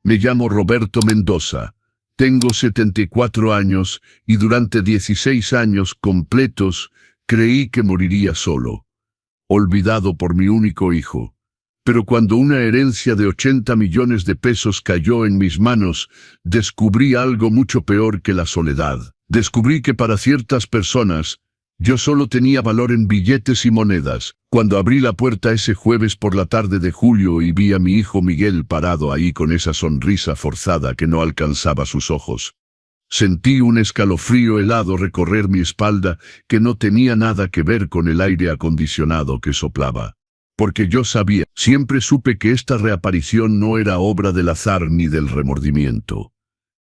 Me llamo Roberto Mendoza. Tengo 74 años y durante 16 años completos creí que moriría solo, olvidado por mi único hijo. Pero cuando una herencia de 80 millones de pesos cayó en mis manos, descubrí algo mucho peor que la soledad. Descubrí que para ciertas personas, yo solo tenía valor en billetes y monedas. Cuando abrí la puerta ese jueves por la tarde de julio y vi a mi hijo Miguel parado ahí con esa sonrisa forzada que no alcanzaba sus ojos, sentí un escalofrío helado recorrer mi espalda que no tenía nada que ver con el aire acondicionado que soplaba. Porque yo sabía, siempre supe que esta reaparición no era obra del azar ni del remordimiento.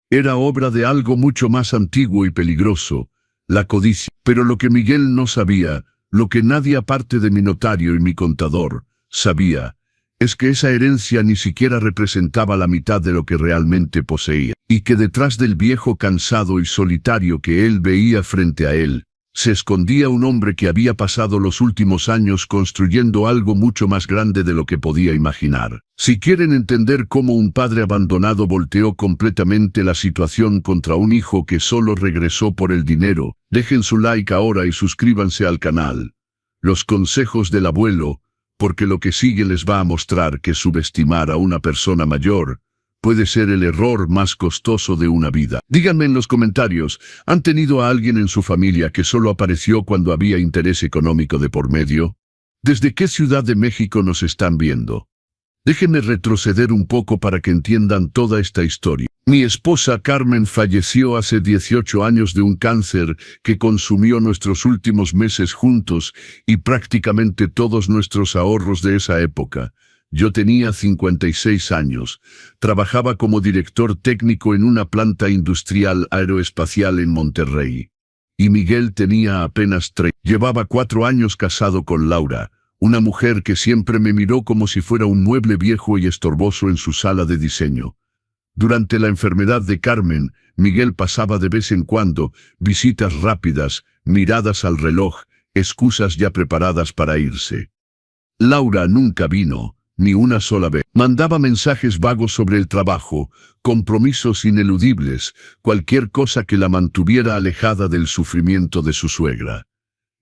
Era obra de algo mucho más antiguo y peligroso, la codicia. Pero lo que Miguel no sabía, lo que nadie aparte de mi notario y mi contador sabía, es que esa herencia ni siquiera representaba la mitad de lo que realmente poseía, y que detrás del viejo cansado y solitario que él veía frente a él, se escondía un hombre que había pasado los últimos años construyendo algo mucho más grande de lo que podía imaginar. Si quieren entender cómo un padre abandonado volteó completamente la situación contra un hijo que solo regresó por el dinero, dejen su like ahora y suscríbanse al canal. Los consejos del abuelo, porque lo que sigue les va a mostrar que subestimar a una persona mayor puede ser el error más costoso de una vida. Díganme en los comentarios, ¿han tenido a alguien en su familia que solo apareció cuando había interés económico de por medio? ¿Desde qué ciudad de México nos están viendo? Déjenme retroceder un poco para que entiendan toda esta historia. Mi esposa Carmen falleció hace 18 años de un cáncer que consumió nuestros últimos meses juntos y prácticamente todos nuestros ahorros de esa época. Yo tenía 56 años, trabajaba como director técnico en una planta industrial aeroespacial en Monterrey. Y Miguel tenía apenas 3. Llevaba 4 años casado con Laura, una mujer que siempre me miró como si fuera un mueble viejo y estorboso en su sala de diseño. Durante la enfermedad de Carmen, Miguel pasaba de vez en cuando visitas rápidas, miradas al reloj, excusas ya preparadas para irse. Laura nunca vino. Ni una sola vez. Mandaba mensajes vagos sobre el trabajo, compromisos ineludibles, cualquier cosa que la mantuviera alejada del sufrimiento de su suegra.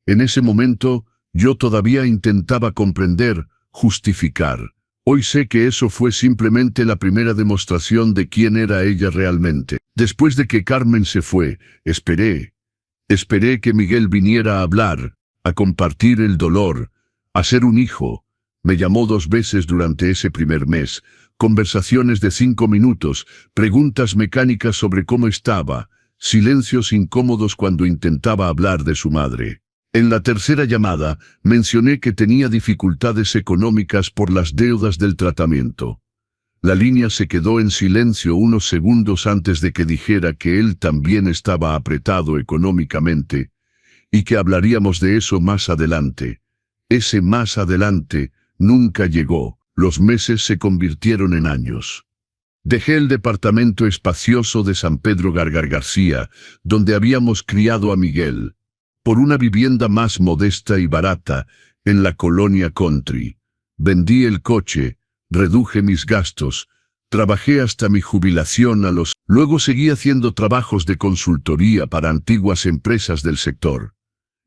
En ese momento, yo todavía intentaba comprender, justificar. Hoy sé que eso fue simplemente la primera demostración de quién era ella realmente. Después de que Carmen se fue, esperé que Miguel viniera a hablar, a compartir el dolor, a ser un hijo. Me llamó 2 veces durante ese primer mes, conversaciones de 5 minutos, preguntas mecánicas sobre cómo estaba, silencios incómodos cuando intentaba hablar de su madre. En la tercera llamada, mencioné que tenía dificultades económicas por las deudas del tratamiento. La línea se quedó en silencio unos segundos antes de que dijera que él también estaba apretado económicamente, y que hablaríamos de eso más adelante. Ese más adelante nunca llegó. Los meses se convirtieron en años. Dejé el departamento espacioso de San Pedro García, donde habíamos criado a Miguel, por una vivienda más modesta y barata, en la colonia Country. Vendí el coche, reduje mis gastos, trabajé hasta mi jubilación Luego seguí haciendo trabajos de consultoría para antiguas empresas del sector.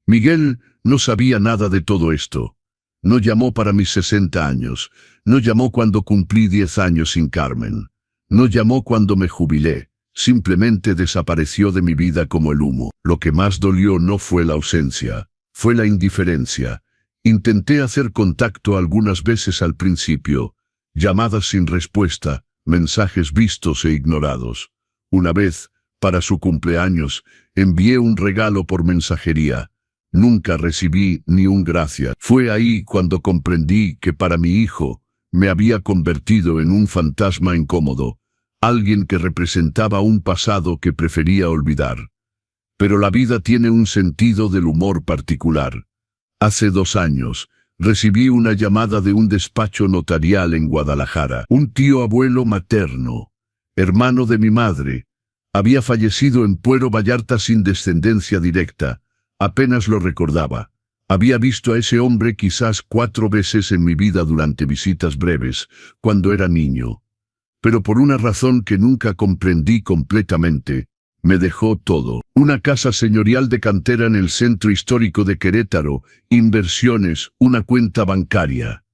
Miguel no sabía nada de todo esto. No llamó para mis 60 años, no llamó cuando cumplí 10 años sin Carmen, no llamó cuando me jubilé, simplemente desapareció de mi vida como el humo. Lo que más dolió no fue la ausencia, fue la indiferencia. Intenté hacer contacto algunas veces al principio, llamadas sin respuesta, mensajes vistos e ignorados. Una vez, para su cumpleaños, envié un regalo por mensajería. Nunca recibí ni un gracias. Fue ahí cuando comprendí que para mi hijo me había convertido en un fantasma incómodo, alguien que representaba un pasado que prefería olvidar. Pero la vida tiene un sentido del humor particular. Hace 2 años, recibí una llamada de un despacho notarial en Guadalajara. Un tío abuelo materno, hermano de mi madre, había fallecido en Puerto Vallarta sin descendencia directa. Apenas lo recordaba. Había visto a ese hombre quizás 4 veces en mi vida durante visitas breves, cuando era niño. pero por una razón que nunca comprendí completamente, me dejó todo. Una casa señorial de cantera en el centro histórico de Querétaro, inversiones, una cuenta bancaria.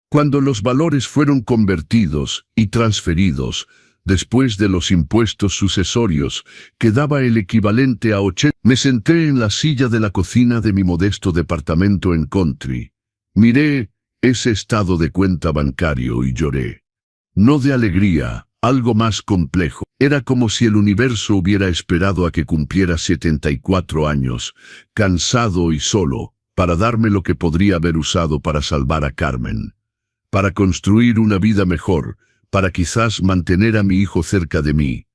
Cuando los valores fueron convertidos y transferidos, después de los impuestos sucesorios, quedaba el equivalente a 80. Me senté en la silla de la cocina de mi modesto departamento en Country. Miré ese estado de cuenta bancario y lloré. No de alegría, algo más complejo. Era como si el universo hubiera esperado a que cumpliera 74 años, cansado y solo, para darme lo que podría haber usado para salvar a Carmen, para construir una vida mejor, para quizás mantener a mi hijo cerca de mí.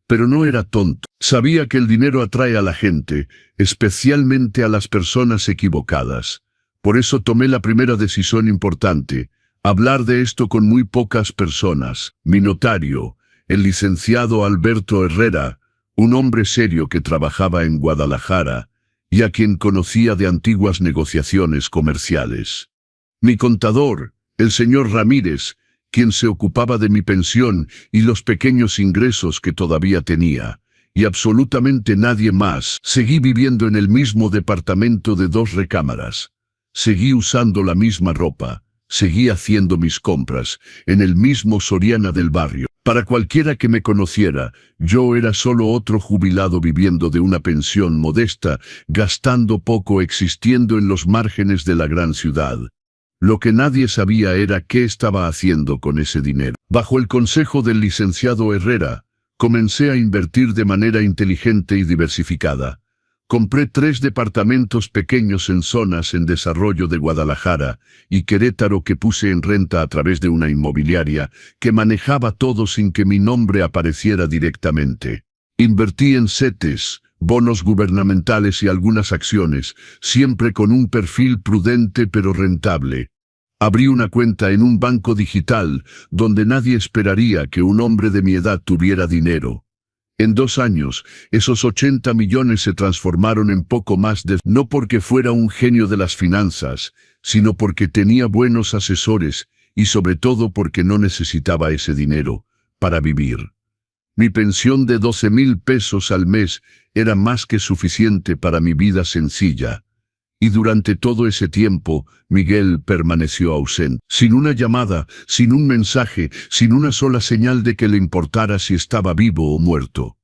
Pero no era tonto. Sabía que el dinero atrae a la gente, especialmente a las personas equivocadas. Por eso tomé la primera decisión importante: hablar de esto con muy pocas personas. Mi notario, el licenciado Alberto Herrera, un hombre serio que trabajaba en Guadalajara y a quien conocía de antiguas negociaciones comerciales. Mi contador, el señor Ramírez, quien se ocupaba de mi pensión y los pequeños ingresos que todavía tenía, y absolutamente nadie más. Seguí viviendo en el mismo departamento de 2 recámaras. Seguí usando la misma ropa. Seguí haciendo mis compras en el mismo Soriana del barrio. Para cualquiera que me conociera, yo era solo otro jubilado viviendo de una pensión modesta, gastando poco, existiendo en los márgenes de la gran ciudad. Lo que nadie sabía era qué estaba haciendo con ese dinero. Bajo el consejo del licenciado Herrera, comencé a invertir de manera inteligente y diversificada. Compré 3 departamentos pequeños en zonas en desarrollo de Guadalajara y Querétaro que puse en renta a través de una inmobiliaria que manejaba todo sin que mi nombre apareciera directamente. Invertí en CETES, bonos gubernamentales y algunas acciones, siempre con un perfil prudente pero rentable. Abrí una cuenta en un banco digital donde nadie esperaría que un hombre de mi edad tuviera dinero. En 2 años, esos 80 millones se transformaron en poco más de... No porque fuera un genio de las finanzas, sino porque tenía buenos asesores y sobre todo porque no necesitaba ese dinero para vivir. Mi pensión de 12,000 pesos al mes era más que suficiente para mi vida sencilla. Y durante todo ese tiempo, Miguel permaneció ausente. Sin una llamada, sin un mensaje, sin una sola señal de que le importara si estaba vivo o muerto.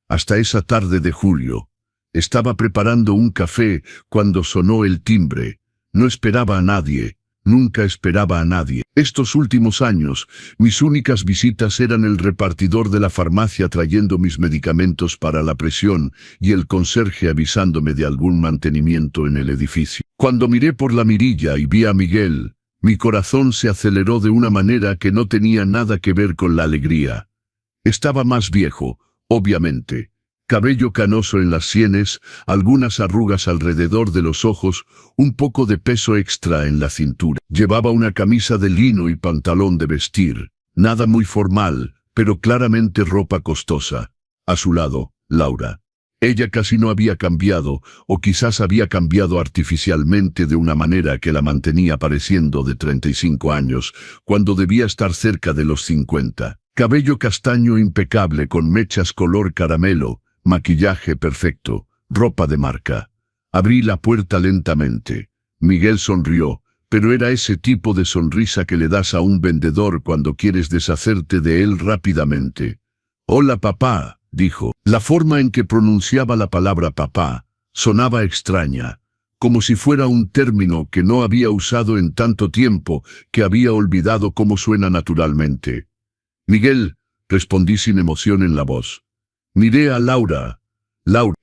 Hasta esa tarde de julio. Estaba preparando un café cuando sonó el timbre. No esperaba a nadie. Nunca esperaba a nadie. Estos últimos años, mis únicas visitas eran el repartidor de la farmacia trayendo mis medicamentos para la presión y el conserje avisándome de algún mantenimiento en el edificio. Cuando miré por la mirilla y vi a Miguel, mi corazón se aceleró de una manera que no tenía nada que ver con la alegría. Estaba más viejo, obviamente. Cabello canoso en las sienes, algunas arrugas alrededor de los ojos, un poco de peso extra en la cintura. Llevaba una camisa de lino y pantalón de vestir, nada muy formal, pero claramente ropa costosa. A su lado, Laura. Ella casi no había cambiado, o quizás había cambiado artificialmente de una manera que la mantenía pareciendo de 35 años, cuando debía estar cerca de los 50. Cabello castaño impecable con mechas color caramelo, maquillaje perfecto, ropa de marca. Abrí la puerta lentamente. Miguel sonrió, pero era ese tipo de sonrisa que le das a un vendedor cuando quieres deshacerte de él rápidamente. «Hola, papá», dijo. La forma en que pronunciaba la palabra papá sonaba extraña, como si fuera un término que no había usado en tanto tiempo que había olvidado cómo suena naturalmente. «Miguel», respondí sin emoción en la voz. Miré a Laura.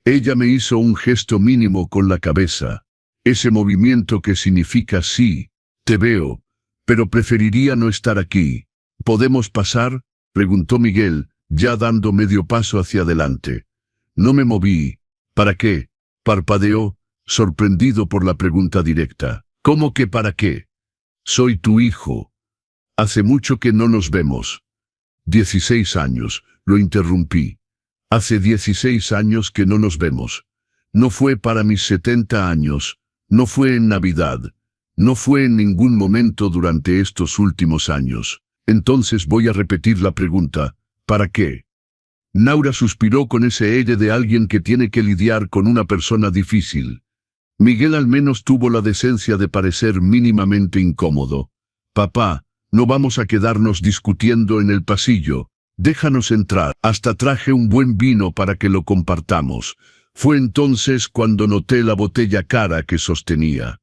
Ella me hizo un gesto mínimo con la cabeza. Ese movimiento que significa sí, te veo, pero preferiría no estar aquí. ¿Podemos pasar?, preguntó Miguel, ya dando medio paso hacia adelante. No me moví. ¿Para qué?, parpadeó, sorprendido por la pregunta directa. ¿Cómo que para qué? Soy tu hijo. Hace mucho que no nos vemos. 16 años, lo interrumpí. Hace 16 años que no nos vemos. No fue para mis 70 años, no fue en Navidad, no fue en ningún momento durante estos últimos años. Entonces voy a repetir la pregunta. ¿Para qué? Laura suspiró con ese aire de alguien que tiene que lidiar con una persona difícil. Miguel al menos tuvo la decencia de parecer mínimamente incómodo. Papá, no vamos a quedarnos discutiendo en el pasillo. Déjanos entrar. Hasta traje un buen vino para que lo compartamos. Fue entonces cuando noté la botella cara que sostenía.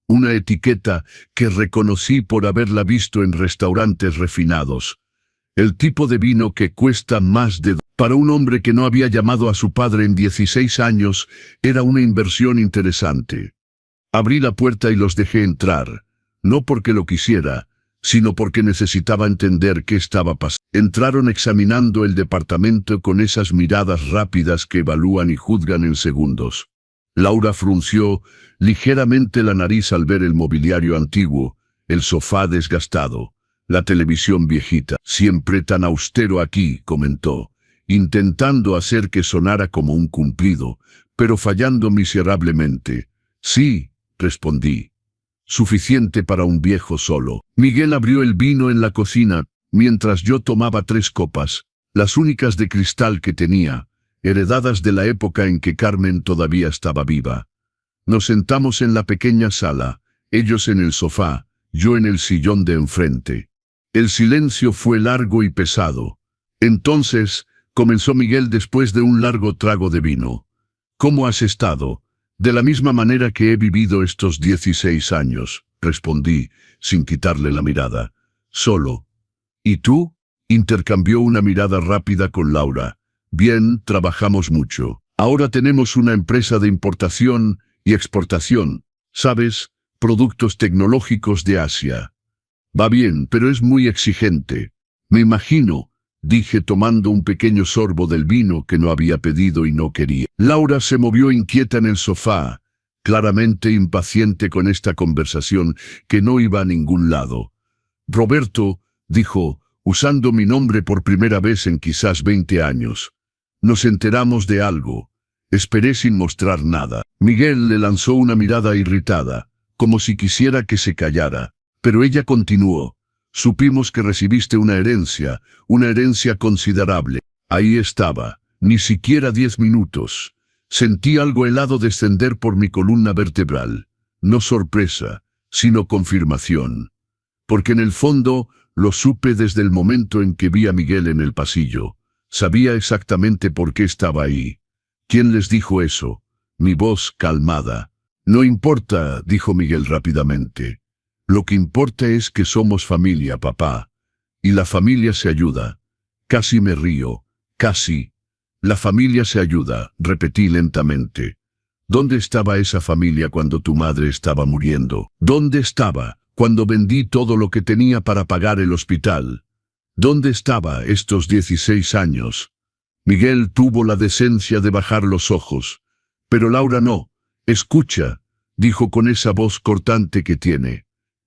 Una etiqueta que reconocí por haberla visto en restaurantes refinados. El tipo de vino que cuesta más de... Para un hombre que no había llamado a su padre en 16 años, era una inversión interesante. Abrí la puerta y los dejé entrar, no porque lo quisiera, sino porque necesitaba entender qué estaba pasando. Entraron examinando el departamento con esas miradas rápidas que evalúan y juzgan en segundos. Laura frunció ligeramente la nariz al ver el mobiliario antiguo, el sofá desgastado, la televisión viejita. Siempre tan austero aquí, comentó, intentando hacer que sonara como un cumplido, pero fallando miserablemente. Sí, respondí. Suficiente para un viejo solo. Miguel abrió el vino en la cocina, mientras yo tomaba 3 copas, las únicas de cristal que tenía, heredadas de la época en que Carmen todavía estaba viva. Nos sentamos en la pequeña sala, ellos en el sofá, yo en el sillón de enfrente. El silencio fue largo y pesado. Entonces, comenzó Miguel después de un largo trago de vino. ¿Cómo has estado? De la misma manera que he vivido estos 16 años, respondí, sin quitarle la mirada. Solo. ¿Y tú? Intercambió una mirada rápida con Laura. Bien, trabajamos mucho. Ahora tenemos una empresa de importación y exportación, ¿sabes? Productos tecnológicos de Asia. Va bien, pero es muy exigente. Me imagino, dije tomando un pequeño sorbo del vino que no había pedido y no quería. Laura se movió inquieta en el sofá, claramente impaciente con esta conversación que no iba a ningún lado. Roberto, dijo, usando mi nombre por primera vez en quizás 20 años. Nos enteramos de algo. Esperé sin mostrar nada. Miguel le lanzó una mirada irritada, como si quisiera que se callara, pero ella continuó. Supimos que recibiste una herencia considerable. Ahí estaba, ni siquiera 10 minutos. Sentí algo helado descender por mi columna vertebral. No sorpresa, sino confirmación. Porque en el fondo, lo supe desde el momento en que vi a Miguel en el pasillo. Sabía exactamente por qué estaba ahí. ¿Quién les dijo eso? Mi voz calmada. No importa, dijo Miguel rápidamente. Lo que importa es que somos familia, papá. Y la familia se ayuda. Casi me río. Casi. La familia se ayuda, repetí lentamente. ¿Dónde estaba esa familia cuando tu madre estaba muriendo? ¿Dónde estaba cuando vendí todo lo que tenía para pagar el hospital? ¿Dónde estaba estos 16 años? Miguel tuvo la decencia de bajar los ojos. Pero Laura no. Escucha, dijo con esa voz cortante que tiene.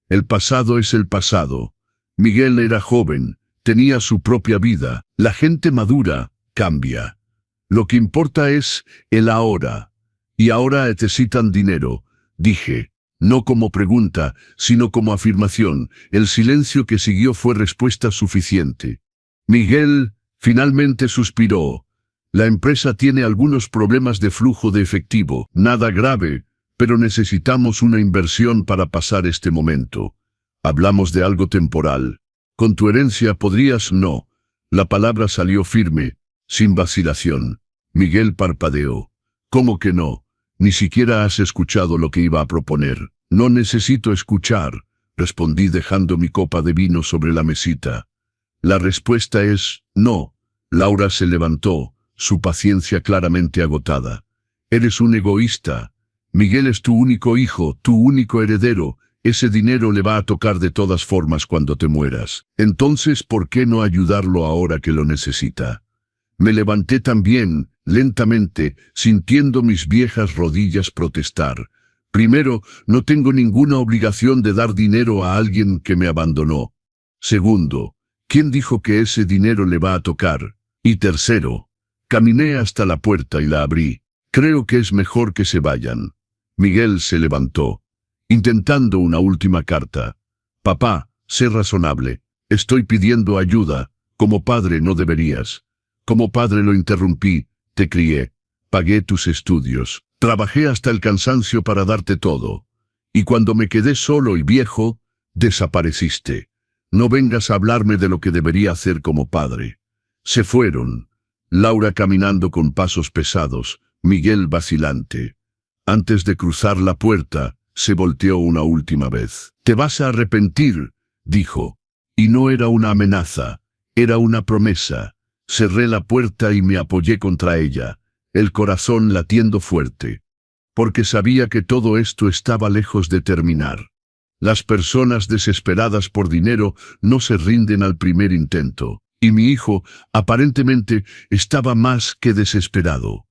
El pasado es el pasado. Miguel era joven, tenía su propia vida. La gente madura cambia. Lo que importa es el ahora. Y ahora necesitan dinero, dije. No como pregunta, sino como afirmación. El silencio que siguió fue respuesta suficiente. Miguel finalmente suspiró. La empresa tiene algunos problemas de flujo de efectivo. Nada grave, pero necesitamos una inversión para pasar este momento. Hablamos de algo temporal. Con tu herencia podrías no. La palabra salió firme, sin vacilación. Miguel parpadeó. ¿Cómo que no? Ni siquiera has escuchado lo que iba a proponer. No necesito escuchar, respondí dejando mi copa de vino sobre la mesita. La respuesta es no. Laura se levantó, su paciencia claramente agotada. Eres un egoísta. Miguel es tu único hijo, tu único heredero. Ese dinero le va a tocar de todas formas cuando te mueras. Entonces, ¿por qué no ayudarlo ahora que lo necesita? Me levanté también, lentamente, sintiendo mis viejas rodillas protestar. Primero, no tengo ninguna obligación de dar dinero a alguien que me abandonó. Segundo, ¿quién dijo que ese dinero le va a tocar? Y tercero, caminé hasta la puerta y la abrí. Creo que es mejor que se vayan. Miguel se levantó, intentando una última carta. Papá, sé razonable. Estoy pidiendo ayuda. Como padre no deberías. Como padre lo interrumpí, te crié, pagué tus estudios, trabajé hasta el cansancio para darte todo. Y cuando me quedé solo y viejo, desapareciste. No vengas a hablarme de lo que debería hacer como padre. Se fueron. Laura caminando con pasos pesados, Miguel vacilante. Antes de cruzar la puerta, se volteó una última vez. «Te vas a arrepentir», dijo. Y no era una amenaza, era una promesa. Cerré la puerta y me apoyé contra ella, el corazón latiendo fuerte. Porque sabía que todo esto estaba lejos de terminar. Las personas desesperadas por dinero no se rinden al primer intento. Y mi hijo, aparentemente, estaba más que desesperado.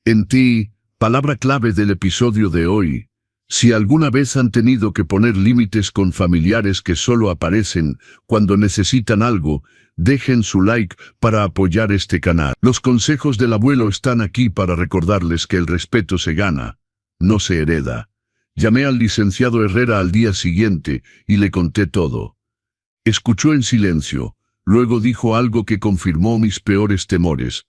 En ti, palabra clave del episodio de hoy. Si alguna vez han tenido que poner límites con familiares que solo aparecen cuando necesitan algo, dejen su like para apoyar este canal. Los consejos del abuelo están aquí para recordarles que el respeto se gana, no se hereda. Llamé al licenciado Herrera al día siguiente y le conté todo. Escuchó en silencio, luego dijo algo que confirmó mis peores temores.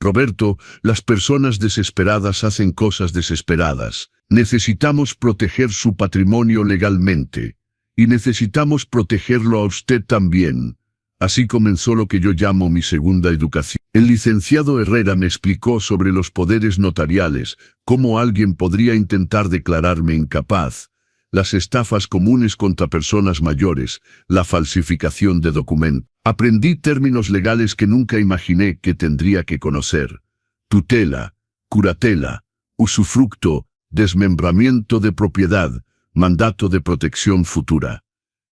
Roberto, las personas desesperadas hacen cosas desesperadas. Necesitamos proteger su patrimonio legalmente. Y necesitamos protegerlo a usted también. Así comenzó lo que yo llamo mi segunda educación. El licenciado Herrera me explicó sobre los poderes notariales, cómo alguien podría intentar declararme incapaz, las estafas comunes contra personas mayores, la falsificación de documentos. Aprendí términos legales que nunca imaginé que tendría que conocer. Tutela, curatela, usufructo, desmembramiento de propiedad, mandato de protección futura.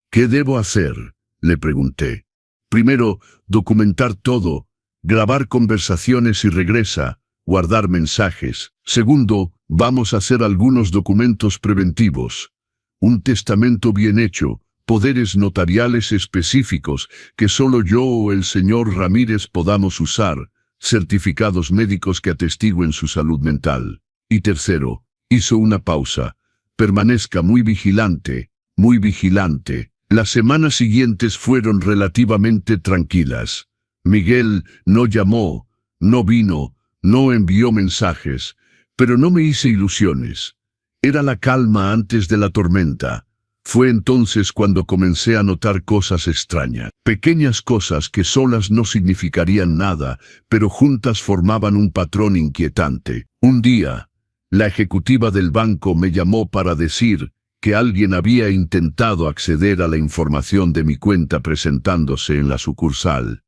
¿Qué debo hacer?, le pregunté. Primero, documentar todo, grabar conversaciones y regresa, guardar mensajes. Segundo, vamos a hacer algunos documentos preventivos. Un testamento bien hecho, poderes notariales específicos que solo yo o el señor Ramírez podamos usar, certificados médicos que atestiguen su salud mental. Y tercero, hizo una pausa. Permanezca muy vigilante, muy vigilante. Las semanas siguientes fueron relativamente tranquilas. Miguel no llamó, no vino, no envió mensajes, pero no me hice ilusiones. Era la calma antes de la tormenta. Fue entonces cuando comencé a notar cosas extrañas. Pequeñas cosas que solas no significarían nada, pero juntas formaban un patrón inquietante. Un día, la ejecutiva del banco me llamó para decir que alguien había intentado acceder a la información de mi cuenta presentándose en la sucursal,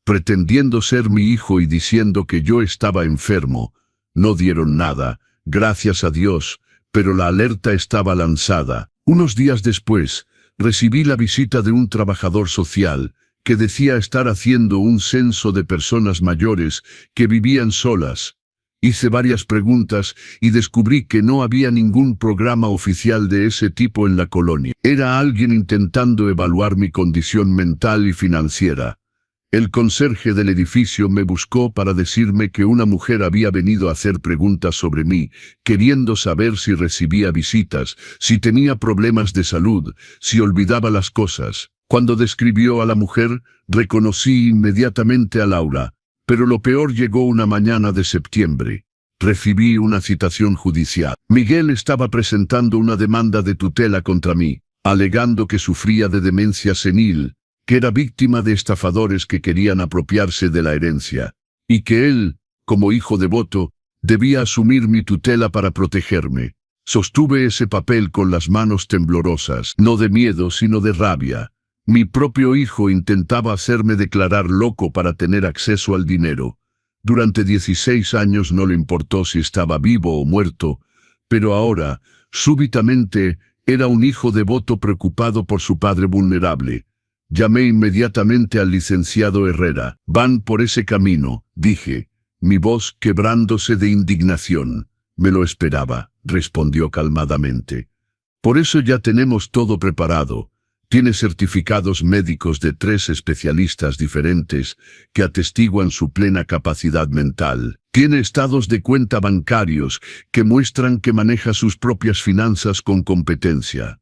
pretendiendo ser mi hijo y diciendo que yo estaba enfermo. No dieron nada, gracias a Dios, pero la alerta estaba lanzada. Unos días después, recibí la visita de un trabajador social que decía estar haciendo un censo de personas mayores que vivían solas. Hice varias preguntas y descubrí que no había ningún programa oficial de ese tipo en la colonia. Era alguien intentando evaluar mi condición mental y financiera. El conserje del edificio me buscó para decirme que una mujer había venido a hacer preguntas sobre mí, queriendo saber si recibía visitas, si tenía problemas de salud, si olvidaba las cosas. Cuando describió a la mujer, reconocí inmediatamente a Laura. Pero lo peor llegó una mañana de septiembre. Recibí una citación judicial. Miguel estaba presentando una demanda de tutela contra mí, alegando que sufría de demencia senil, que era víctima de estafadores que querían apropiarse de la herencia, y que él, como hijo devoto, debía asumir mi tutela para protegerme. Sostuve ese papel con las manos temblorosas, no de miedo sino de rabia. Mi propio hijo intentaba hacerme declarar loco para tener acceso al dinero. Durante 16 años no le importó si estaba vivo o muerto, pero ahora, súbitamente, era un hijo devoto preocupado por su padre vulnerable. Llamé inmediatamente al licenciado Herrera. «Van por ese camino», dije, mi voz quebrándose de indignación. «Me lo esperaba», respondió calmadamente. «Por eso ya tenemos todo preparado. Tiene certificados médicos de 3 especialistas diferentes que atestiguan su plena capacidad mental. Tiene estados de cuenta bancarios que muestran que maneja sus propias finanzas con competencia.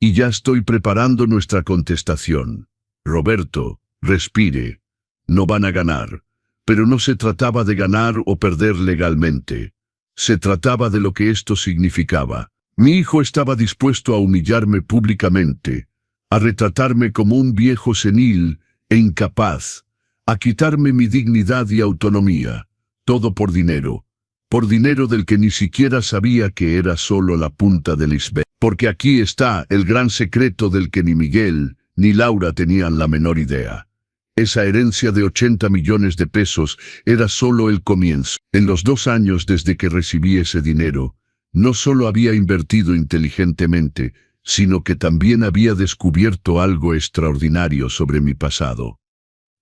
Y ya estoy preparando nuestra contestación. Roberto, respire. No van a ganar. Pero no se trataba de ganar o perder legalmente. Se trataba de lo que esto significaba. Mi hijo estaba dispuesto a humillarme públicamente, a retratarme como un viejo senil e incapaz, a quitarme mi dignidad y autonomía, todo por dinero del que ni siquiera sabía que era solo la punta del iceberg. Porque aquí está el gran secreto del que ni Miguel ni Laura tenían la menor idea. Esa herencia de 80 millones de pesos era solo el comienzo. En los 2 años desde que recibí ese dinero, no solo había invertido inteligentemente, sino que también había descubierto algo extraordinario sobre mi pasado.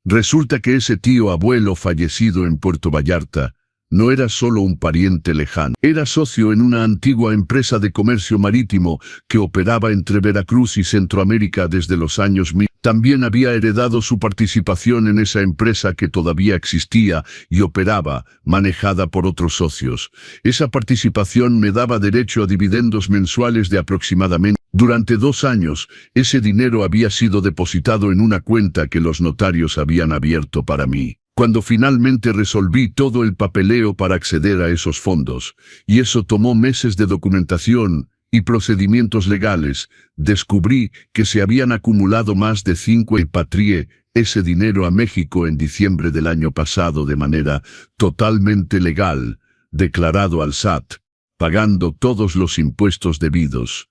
Resulta que ese tío abuelo fallecido en Puerto Vallarta no era solo un pariente lejano. Era socio en una antigua empresa de comercio marítimo que operaba entre Veracruz y Centroamérica desde los años 1000. También había heredado su participación en esa empresa que todavía existía y operaba, manejada por otros socios. Esa participación me daba derecho a dividendos mensuales de aproximadamente. Durante 2 años, ese dinero había sido depositado en una cuenta que los notarios habían abierto para mí. Cuando finalmente resolví todo el papeleo para acceder a esos fondos, y eso tomó meses de documentación y procedimientos legales, descubrí que se habían acumulado más de 5 y repatrié ese dinero a México en diciembre del año pasado de manera totalmente legal, declarado al SAT, pagando todos los impuestos debidos.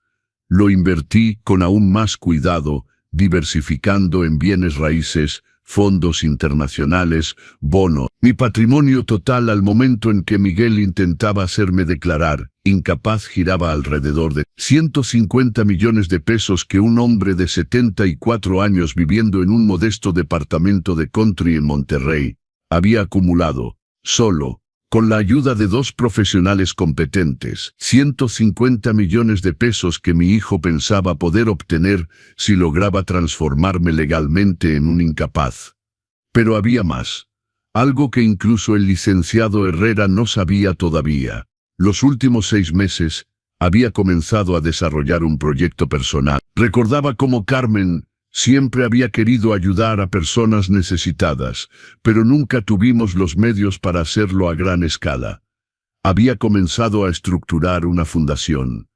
Lo invertí con aún más cuidado, diversificando en bienes raíces, fondos internacionales, bono. Mi patrimonio total al momento en que Miguel intentaba hacerme declarar incapaz giraba alrededor de 150 millones de pesos que un hombre de 74 años viviendo en un modesto departamento de country en Monterrey había acumulado, solo, con la ayuda de 2 profesionales competentes, 150 millones de pesos que mi hijo pensaba poder obtener si lograba transformarme legalmente en un incapaz. Pero había más. Algo que incluso el licenciado Herrera no sabía todavía. Los últimos 6 meses, había comenzado a desarrollar un proyecto personal. Recordaba cómo Carmen siempre había querido ayudar a personas necesitadas, pero nunca tuvimos los medios para hacerlo a gran escala. Había comenzado a estructurar una fundación.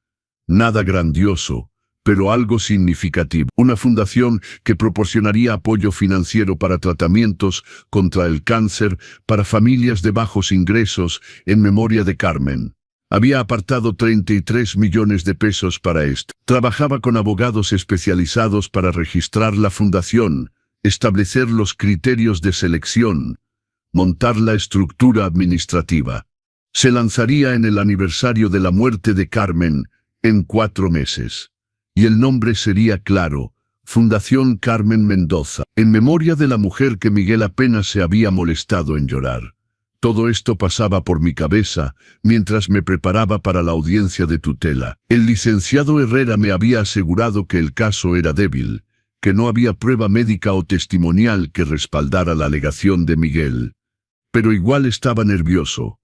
Nada grandioso, pero algo significativo. Una fundación que proporcionaría apoyo financiero para tratamientos contra el cáncer para familias de bajos ingresos en memoria de Carmen. Había apartado 33 millones de pesos para esto. Trabajaba con abogados especializados para registrar la fundación, establecer los criterios de selección, montar la estructura administrativa. Se lanzaría en el aniversario de la muerte de Carmen, en 4 meses. Y el nombre sería claro, Fundación Carmen Mendoza, en memoria de la mujer que Miguel apenas se había molestado en llorar. Todo esto pasaba por mi cabeza mientras me preparaba para la audiencia de tutela. El licenciado Herrera me había asegurado que el caso era débil, que no había prueba médica o testimonial que respaldara la alegación de Miguel. Pero igual estaba nervioso,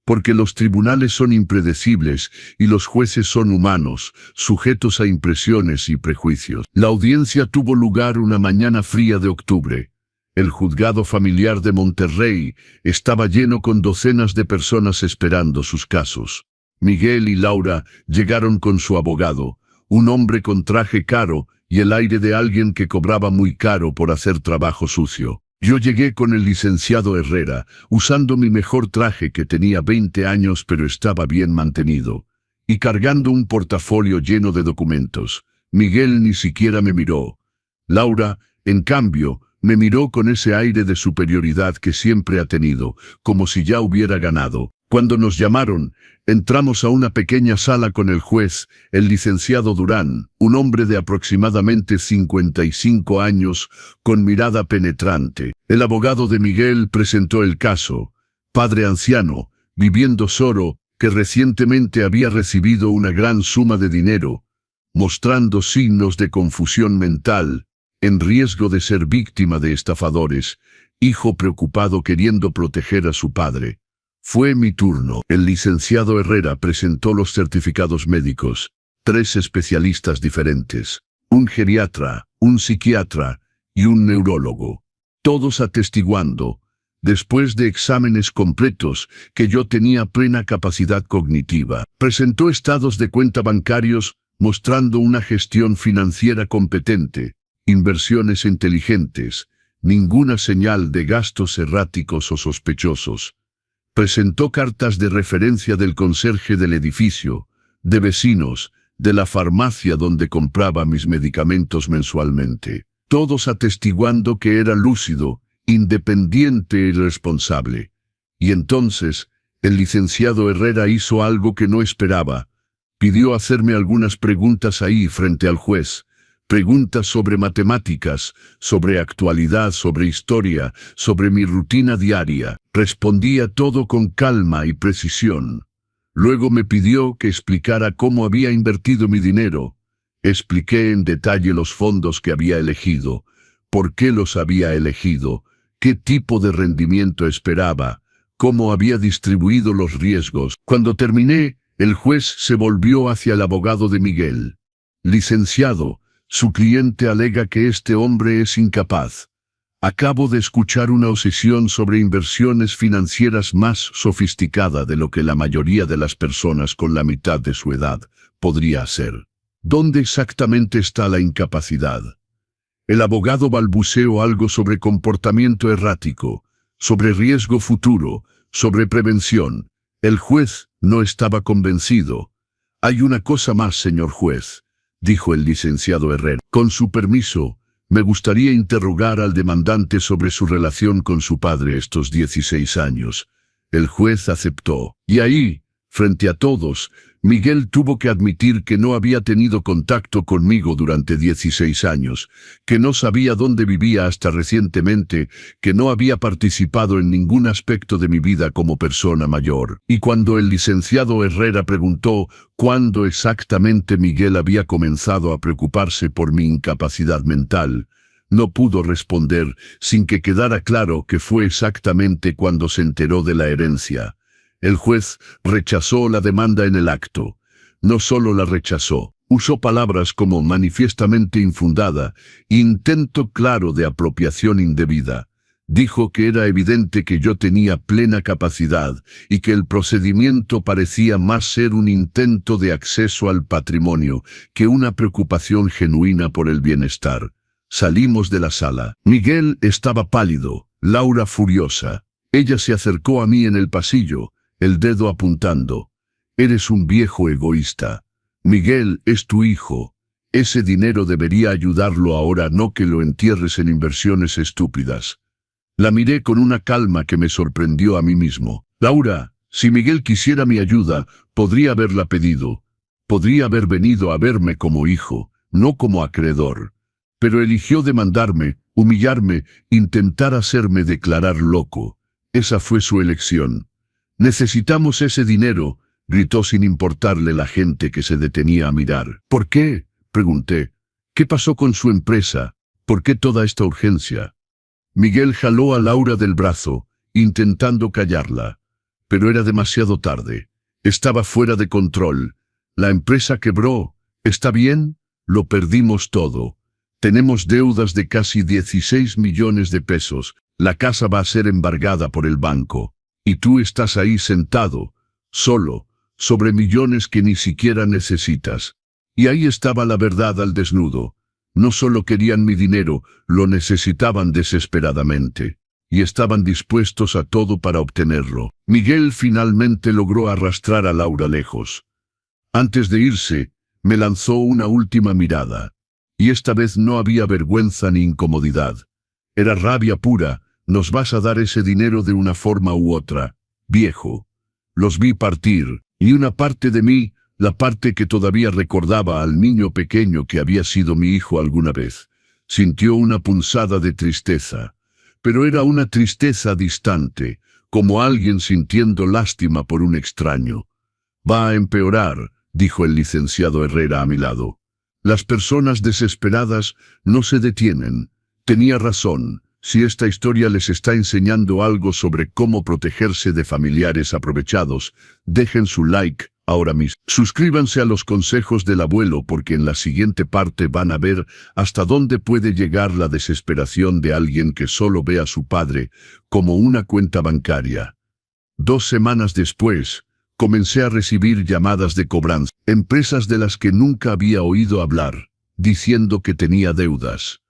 porque los tribunales son impredecibles y los jueces son humanos, sujetos a impresiones y prejuicios. La audiencia tuvo lugar una mañana fría de octubre. El juzgado familiar de Monterrey estaba lleno con docenas de personas esperando sus casos. Miguel y Laura llegaron con su abogado, un hombre con traje caro y el aire de alguien que cobraba muy caro por hacer trabajo sucio. Yo llegué con el licenciado Herrera, usando mi mejor traje que tenía 20 años pero estaba bien mantenido, y cargando un portafolio lleno de documentos. Miguel ni siquiera me miró. Laura, en cambio, me miró con ese aire de superioridad que siempre ha tenido, como si ya hubiera ganado. Cuando nos llamaron, entramos a una pequeña sala con el juez, el licenciado Durán, un hombre de aproximadamente 55 años, con mirada penetrante. El abogado de Miguel presentó el caso. Padre anciano, viviendo solo, que recientemente había recibido una gran suma de dinero, mostrando signos de confusión mental, en riesgo de ser víctima de estafadores, hijo preocupado queriendo proteger a su padre. Fue mi turno. El licenciado Herrera presentó los certificados médicos, 3 especialistas diferentes, un geriatra, un psiquiatra y un neurólogo. Todos atestiguando, después de exámenes completos, que yo tenía plena capacidad cognitiva. Presentó estados de cuenta bancarios mostrando una gestión financiera competente, inversiones inteligentes, ninguna señal de gastos erráticos o sospechosos. Presentó cartas de referencia del conserje del edificio, de vecinos, de la farmacia donde compraba mis medicamentos mensualmente, todos atestiguando que era lúcido, independiente y responsable. Y entonces, el licenciado Herrera hizo algo que no esperaba. Pidió hacerme algunas preguntas ahí frente al juez, preguntas sobre matemáticas, sobre actualidad, sobre historia, sobre mi rutina diaria. Respondía todo con calma y precisión. Luego me pidió que explicara cómo había invertido mi dinero. Expliqué en detalle los fondos que había elegido, por qué los había elegido, qué tipo de rendimiento esperaba, cómo había distribuido los riesgos. Cuando terminé, el juez se volvió hacia el abogado de Miguel. Licenciado, su cliente alega que este hombre es incapaz. Acabo de escuchar una obsesión sobre inversiones financieras más sofisticada de lo que la mayoría de las personas con la mitad de su edad podría hacer. ¿Dónde exactamente está la incapacidad? El abogado balbuceó algo sobre comportamiento errático, sobre riesgo futuro, sobre prevención. El juez no estaba convencido. Hay una cosa más, señor juez, dijo el licenciado Herrera. Con su permiso, me gustaría interrogar al demandante sobre su relación con su padre estos 16 años. El juez aceptó. Y ahí, frente a todos, Miguel tuvo que admitir que no había tenido contacto conmigo durante 16 años, que no sabía dónde vivía hasta recientemente, que no había participado en ningún aspecto de mi vida como persona mayor. Y cuando el licenciado Herrera preguntó cuándo exactamente Miguel había comenzado a preocuparse por mi incapacidad mental, no pudo responder sin que quedara claro que fue exactamente cuando se enteró de la herencia. El juez rechazó la demanda en el acto. No solo la rechazó, usó palabras como manifiestamente infundada, intento claro de apropiación indebida. Dijo que era evidente que yo tenía plena capacidad y que el procedimiento parecía más ser un intento de acceso al patrimonio que una preocupación genuina por el bienestar. Salimos de la sala. Miguel estaba pálido, Laura furiosa. Ella se acercó a mí en el pasillo, el dedo apuntando. Eres un viejo egoísta. Miguel es tu hijo. Ese dinero debería ayudarlo ahora, no que lo entierres en inversiones estúpidas. La miré con una calma que me sorprendió a mí mismo. Laura, si Miguel quisiera mi ayuda, podría haberla pedido. Podría haber venido a verme como hijo, no como acreedor. Pero eligió demandarme, humillarme, intentar hacerme declarar loco. Esa fue su elección. Necesitamos ese dinero, gritó sin importarle la gente que se detenía a mirar. ¿Por qué?, pregunté. ¿Qué pasó con su empresa? ¿Por qué toda esta urgencia? Miguel jaló a Laura del brazo, intentando callarla. Pero era demasiado tarde. Estaba fuera de control. La empresa quebró. ¿Está bien? Lo perdimos todo. Tenemos deudas de casi 16 millones de pesos. La casa va a ser embargada por el banco. Y tú estás ahí sentado, solo, sobre millones que ni siquiera necesitas. Y ahí estaba la verdad al desnudo. No solo querían mi dinero, lo necesitaban desesperadamente. Y estaban dispuestos a todo para obtenerlo. Miguel finalmente logró arrastrar a Laura lejos. Antes de irse, me lanzó una última mirada. Y esta vez no había vergüenza ni incomodidad. Era rabia pura. Nos vas a dar ese dinero de una forma u otra, viejo. Los vi partir, y una parte de mí, la parte que todavía recordaba al niño pequeño que había sido mi hijo alguna vez, sintió una punzada de tristeza. Pero era una tristeza distante, como alguien sintiendo lástima por un extraño. Va a empeorar, dijo el licenciado Herrera a mi lado. Las personas desesperadas no se detienen. Tenía razón. Si esta historia les está enseñando algo sobre cómo protegerse de familiares aprovechados, dejen su like ahora mismo. Suscríbanse a los consejos del abuelo porque en la siguiente parte van a ver hasta dónde puede llegar la desesperación de alguien que solo ve a su padre como una cuenta bancaria. 2 semanas después, comencé a recibir llamadas de cobranza, empresas de las que nunca había oído hablar, diciendo que tenía deudas.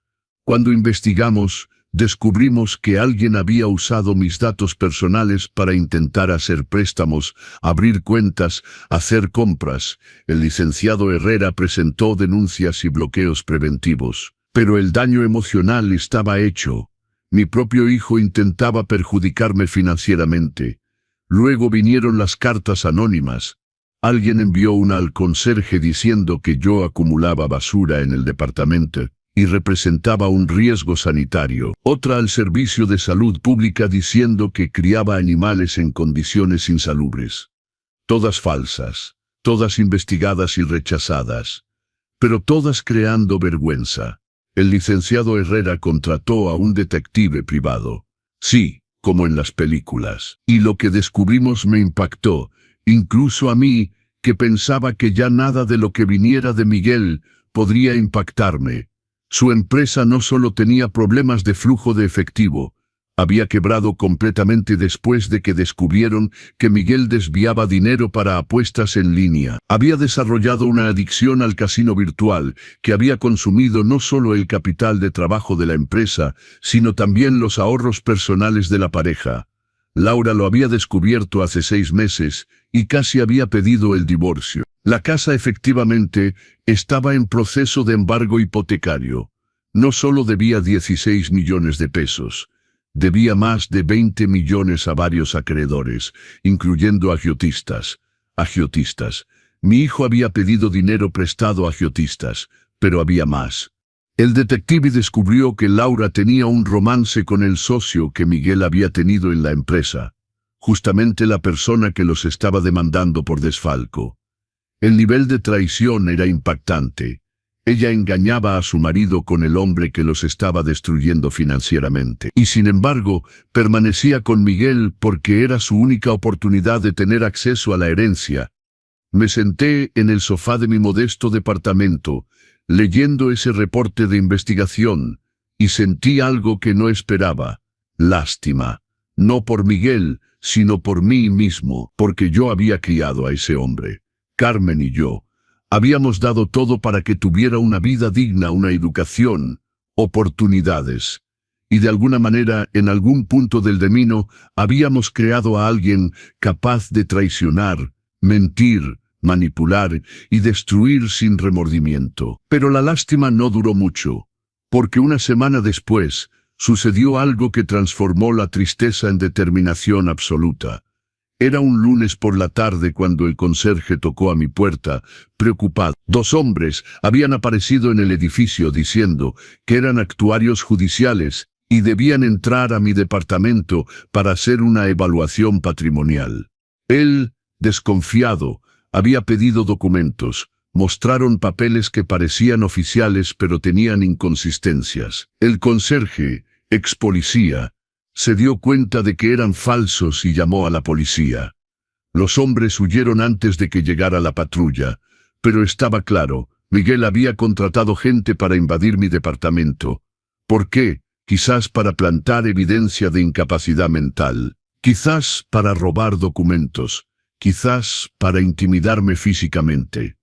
Cuando investigamos, descubrimos que alguien había usado mis datos personales para intentar hacer préstamos, abrir cuentas, hacer compras. El licenciado Herrera presentó denuncias y bloqueos preventivos. Pero el daño emocional estaba hecho. Mi propio hijo intentaba perjudicarme financieramente. Luego vinieron las cartas anónimas. Alguien envió una al conserje diciendo que yo acumulaba basura en el departamento y representaba un riesgo sanitario. Otra al Servicio de Salud Pública diciendo que criaba animales en condiciones insalubres. Todas falsas, todas investigadas y rechazadas, pero todas creando vergüenza. El licenciado Herrera contrató a un detective privado. Sí, como en las películas. Y lo que descubrimos me impactó, incluso a mí, que pensaba que ya nada de lo que viniera de Miguel podría impactarme. Su empresa no solo tenía problemas de flujo de efectivo, había quebrado completamente después de que descubrieron que Miguel desviaba dinero para apuestas en línea. Había desarrollado una adicción al casino virtual que había consumido no solo el capital de trabajo de la empresa, sino también los ahorros personales de la pareja. Laura lo había descubierto hace 6 meses y casi había pedido el divorcio. La casa efectivamente estaba en proceso de embargo hipotecario. No solo debía 16 millones de pesos, debía más de 20 millones a varios acreedores, incluyendo agiotistas. Mi hijo había pedido dinero prestado a agiotistas, pero había más. El detective descubrió que Laura tenía un romance con el socio que Miguel había tenido en la empresa, justamente la persona que los estaba demandando por desfalco. El nivel de traición era impactante. Ella engañaba a su marido con el hombre que los estaba destruyendo financieramente. Y sin embargo, permanecía con Miguel porque era su única oportunidad de tener acceso a la herencia. Me senté en el sofá de mi modesto departamento, leyendo ese reporte de investigación, y sentí algo que no esperaba: lástima. No por Miguel, sino por mí mismo, porque yo había criado a ese hombre. Carmen y yo habíamos dado todo para que tuviera una vida digna, una educación, oportunidades. Y de alguna manera, en algún punto del camino, habíamos creado a alguien capaz de traicionar, mentir, manipular y destruir sin remordimiento. Pero la lástima no duró mucho, porque una semana después sucedió algo que transformó la tristeza en determinación absoluta. Era un lunes por la tarde cuando el conserje tocó a mi puerta, preocupado. 2 hombres habían aparecido en el edificio diciendo que eran actuarios judiciales y debían entrar a mi departamento para hacer una evaluación patrimonial. Él, desconfiado, había pedido documentos. Mostraron papeles que parecían oficiales pero tenían inconsistencias. El conserje, ex policía, se dio cuenta de que eran falsos y llamó a la policía. Los hombres huyeron antes de que llegara la patrulla, pero estaba claro, Miguel había contratado gente para invadir mi departamento. ¿Por qué? Quizás para plantar evidencia de incapacidad mental, quizás para robar documentos, quizás para intimidarme físicamente.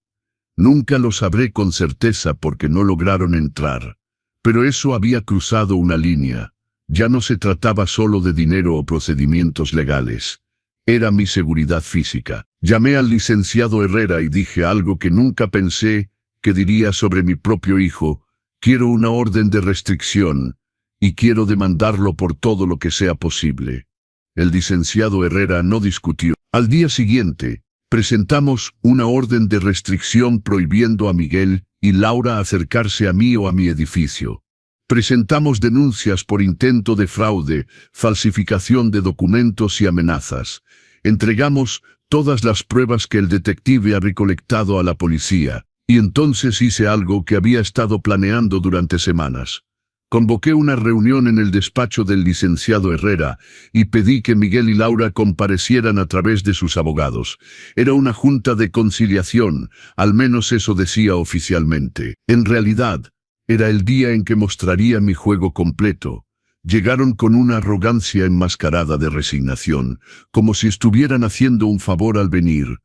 Nunca lo sabré con certeza porque no lograron entrar, pero eso había cruzado una línea. Ya no se trataba solo de dinero o procedimientos legales. Era mi seguridad física. Llamé al licenciado Herrera y dije algo que nunca pensé que diría sobre mi propio hijo: quiero una orden de restricción y quiero demandarlo por todo lo que sea posible. El licenciado Herrera no discutió. Al día siguiente, presentamos una orden de restricción prohibiendo a Miguel y Laura acercarse a mí o a mi edificio. Presentamos denuncias por intento de fraude, falsificación de documentos y amenazas. Entregamos todas las pruebas que el detective ha recolectado a la policía. Y entonces hice algo que había estado planeando durante semanas. Convoqué una reunión en el despacho del licenciado Herrera y pedí que Miguel y Laura comparecieran a través de sus abogados. Era una junta de conciliación, al menos eso decía oficialmente. En realidad, era el día en que mostraría mi juego completo. Llegaron con una arrogancia enmascarada de resignación, como si estuvieran haciendo un favor al venir.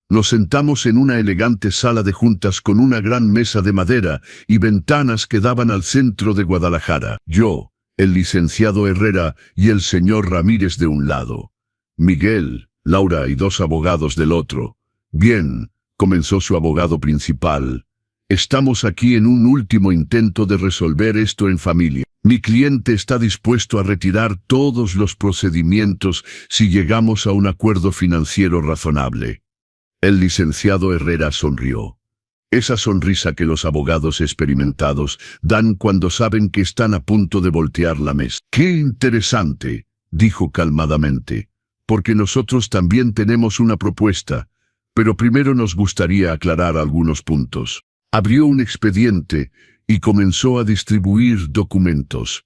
Nos sentamos en una elegante sala de juntas con una gran mesa de madera y ventanas que daban al centro de Guadalajara. Yo, el licenciado Herrera y el señor Ramírez de un lado. Miguel, Laura y 2 abogados del otro. Bien, comenzó su abogado principal. Estamos aquí en un último intento de resolver esto en familia. Mi cliente está dispuesto a retirar todos los procedimientos si llegamos a un acuerdo financiero razonable. El licenciado Herrera sonrió. Esa sonrisa que los abogados experimentados dan cuando saben que están a punto de voltear la mesa. ¡Qué interesante!, dijo calmadamente, porque nosotros también tenemos una propuesta, pero primero nos gustaría aclarar algunos puntos. Abrió un expediente y comenzó a distribuir documentos.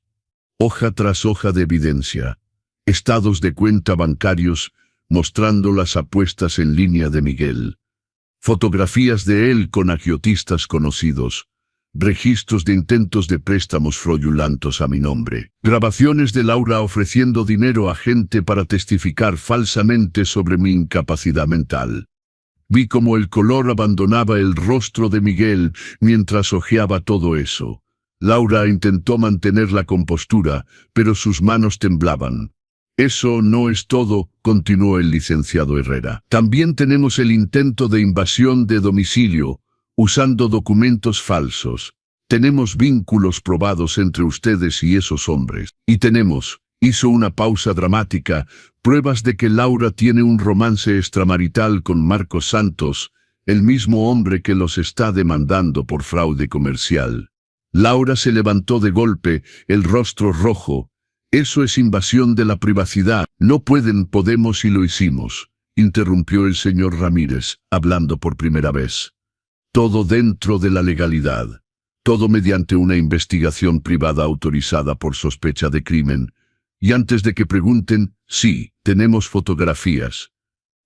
Hoja tras hoja de evidencia, estados de cuenta bancarios, mostrando las apuestas en línea de Miguel, fotografías de él con agiotistas conocidos, registros de intentos de préstamos fraudulentos a mi nombre, grabaciones de Laura ofreciendo dinero a gente para testificar falsamente sobre mi incapacidad mental. Vi cómo el color abandonaba el rostro de Miguel mientras hojeaba todo eso. Laura intentó mantener la compostura, pero sus manos temblaban. Eso no es todo, continuó el licenciado Herrera. También tenemos el intento de invasión de domicilio, usando documentos falsos. Tenemos vínculos probados entre ustedes y esos hombres. Y tenemos, hizo una pausa dramática, pruebas de que Laura tiene un romance extramarital con Marcos Santos, el mismo hombre que los está demandando por fraude comercial. Laura se levantó de golpe, el rostro rojo. Eso es invasión de la privacidad. No podemos y lo hicimos, interrumpió el señor Ramírez, hablando por primera vez. Todo dentro de la legalidad. Todo mediante una investigación privada autorizada por sospecha de crimen. Y antes de que pregunten, sí, tenemos fotografías.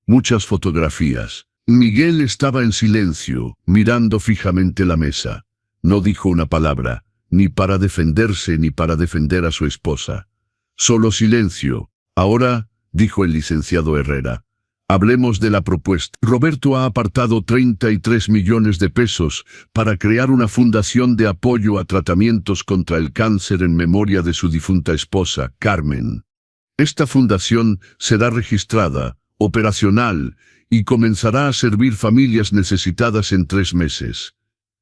Muchas fotografías. Miguel estaba en silencio, mirando fijamente la mesa. No dijo una palabra, ni para defenderse ni para defender a su esposa. Solo silencio. Ahora, dijo el licenciado Herrera, hablemos de la propuesta. Roberto ha apartado 33 millones de pesos para crear una fundación de apoyo a tratamientos contra el cáncer en memoria de su difunta esposa, Carmen. Esta fundación será registrada, operacional, y comenzará a servir familias necesitadas en 3 meses.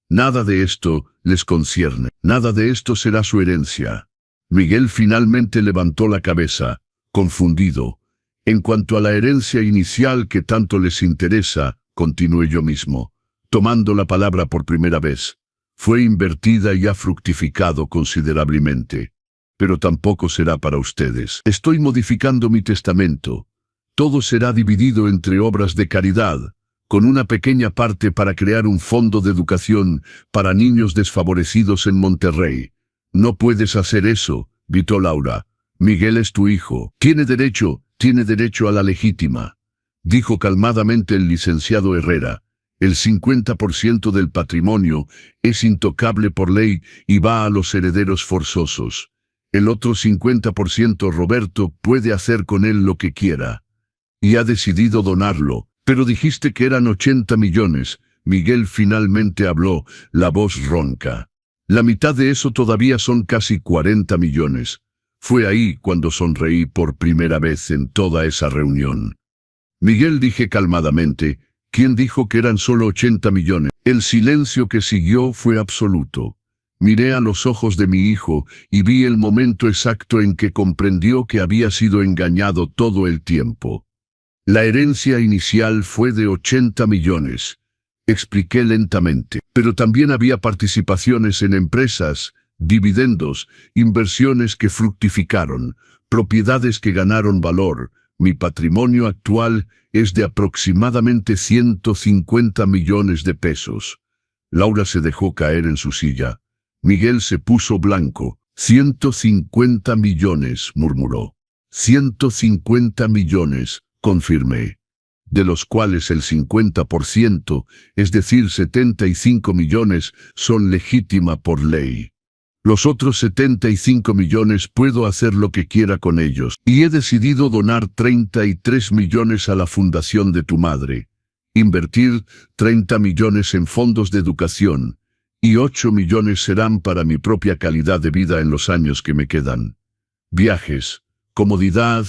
Nada de esto les concierne. Nada de esto será su herencia. Miguel finalmente levantó la cabeza, confundido. En cuanto a la herencia inicial que tanto les interesa, continué yo mismo, tomando la palabra por primera vez, fue invertida y ha fructificado considerablemente. Pero tampoco será para ustedes. Estoy modificando mi testamento. Todo será dividido entre obras de caridad, con una pequeña parte para crear un fondo de educación para niños desfavorecidos en Monterrey. No puedes hacer eso, gritó Laura. Miguel es tu hijo. Tiene derecho a la legítima, dijo calmadamente el licenciado Herrera. El 50% del patrimonio es intocable por ley y va a los herederos forzosos. El otro 50% Roberto puede hacer con él lo que quiera. Y ha decidido donarlo. Pero dijiste que eran 80 millones. Miguel finalmente habló, la voz ronca. La mitad de eso todavía son casi 40 millones. Fue ahí cuando sonreí por primera vez en toda esa reunión. Miguel, dije calmadamente, ¿quién dijo que eran solo 80 millones? El silencio que siguió fue absoluto. Miré a los ojos de mi hijo y vi el momento exacto en que comprendió que había sido engañado todo el tiempo. La herencia inicial fue de 80 millones. Expliqué lentamente, pero también había participaciones en empresas, dividendos, inversiones que fructificaron, propiedades que ganaron valor. Mi patrimonio actual es de aproximadamente 150 millones de pesos. Laura se dejó caer en su silla. Miguel se puso blanco. 150 millones, murmuró. 150 millones, confirmé. De los cuales el 50%, es decir, 75 millones, son legítima por ley. Los otros 75 millones puedo hacer lo que quiera con ellos, y he decidido donar 33 millones a la fundación de tu madre, invertir 30 millones en fondos de educación, y 8 millones serán para mi propia calidad de vida en los años que me quedan. Viajes, comodidad,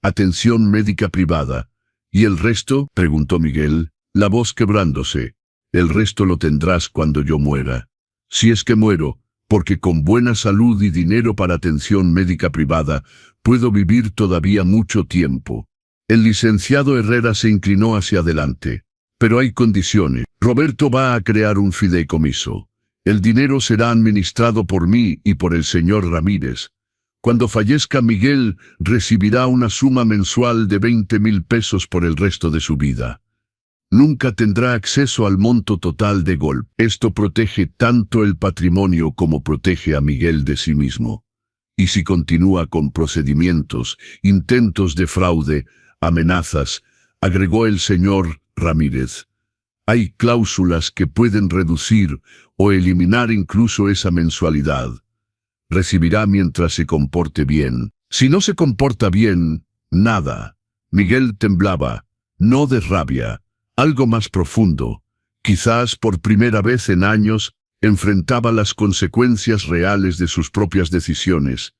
atención médica privada. ¿Y el resto?, preguntó Miguel, la voz quebrándose. El resto lo tendrás cuando yo muera. Si es que muero, porque con buena salud y dinero para atención médica privada, puedo vivir todavía mucho tiempo. El licenciado Herrera se inclinó hacia adelante. Pero hay condiciones. Roberto va a crear un fideicomiso. El dinero será administrado por mí y por el señor Ramírez. Cuando fallezca Miguel, recibirá una suma mensual de 20,000 pesos por el resto de su vida. Nunca tendrá acceso al monto total de golpe. Esto protege tanto el patrimonio como protege a Miguel de sí mismo. Y si continúa con procedimientos, intentos de fraude, amenazas, agregó el señor Ramírez, hay cláusulas que pueden reducir o eliminar incluso esa mensualidad. Recibirá mientras se comporte bien. Si no se comporta bien, nada. Miguel temblaba, no de rabia, algo más profundo. Quizás por primera vez en años, enfrentaba las consecuencias reales de sus propias decisiones.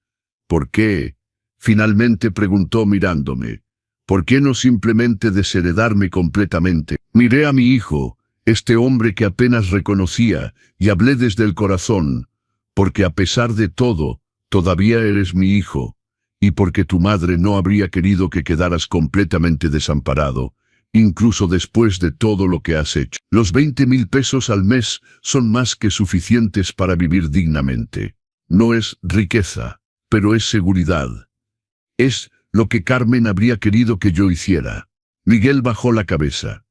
¿Por qué?, finalmente preguntó mirándome. ¿Por qué no simplemente desheredarme completamente? Miré a mi hijo, este hombre que apenas reconocía, y hablé desde el corazón. Porque a pesar de todo, todavía eres mi hijo, y porque tu madre no habría querido que quedaras completamente desamparado, incluso después de todo lo que has hecho. Los 20,000 pesos al mes son más que suficientes para vivir dignamente. No es riqueza, pero es seguridad. Es lo que Carmen habría querido que yo hiciera. Miguel bajó la cabeza.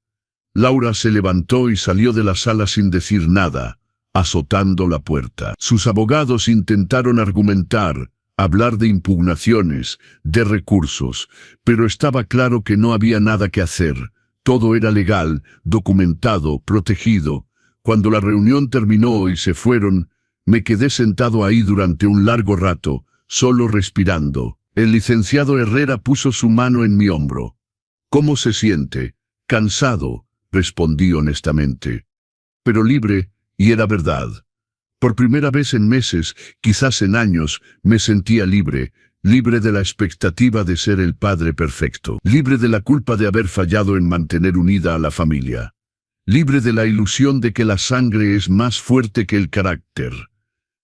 Laura se levantó y salió de la sala sin decir nada, azotando la puerta. Sus abogados intentaron argumentar, hablar de impugnaciones, de recursos, pero estaba claro que no había nada que hacer. Todo era legal, documentado, protegido. Cuando la reunión terminó y se fueron, me quedé sentado ahí durante un largo rato, solo respirando. El licenciado Herrera puso su mano en mi hombro. ¿Cómo se siente? Cansado, respondí honestamente. Pero libre, y era verdad. Por primera vez en meses, quizás en años, me sentía libre, libre de la expectativa de ser el padre perfecto, libre de la culpa de haber fallado en mantener unida a la familia, libre de la ilusión de que la sangre es más fuerte que el carácter.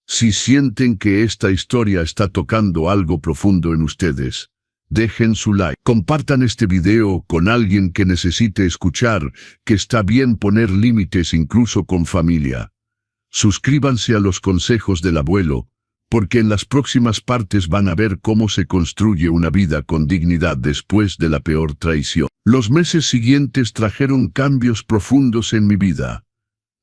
Si sienten que esta historia está tocando algo profundo en ustedes, dejen su like. Compartan este video con alguien que necesite escuchar que está bien poner límites incluso con familia. Suscríbanse a los consejos del abuelo, porque en las próximas partes van a ver cómo se construye una vida con dignidad después de la peor traición. Los meses siguientes trajeron cambios profundos en mi vida.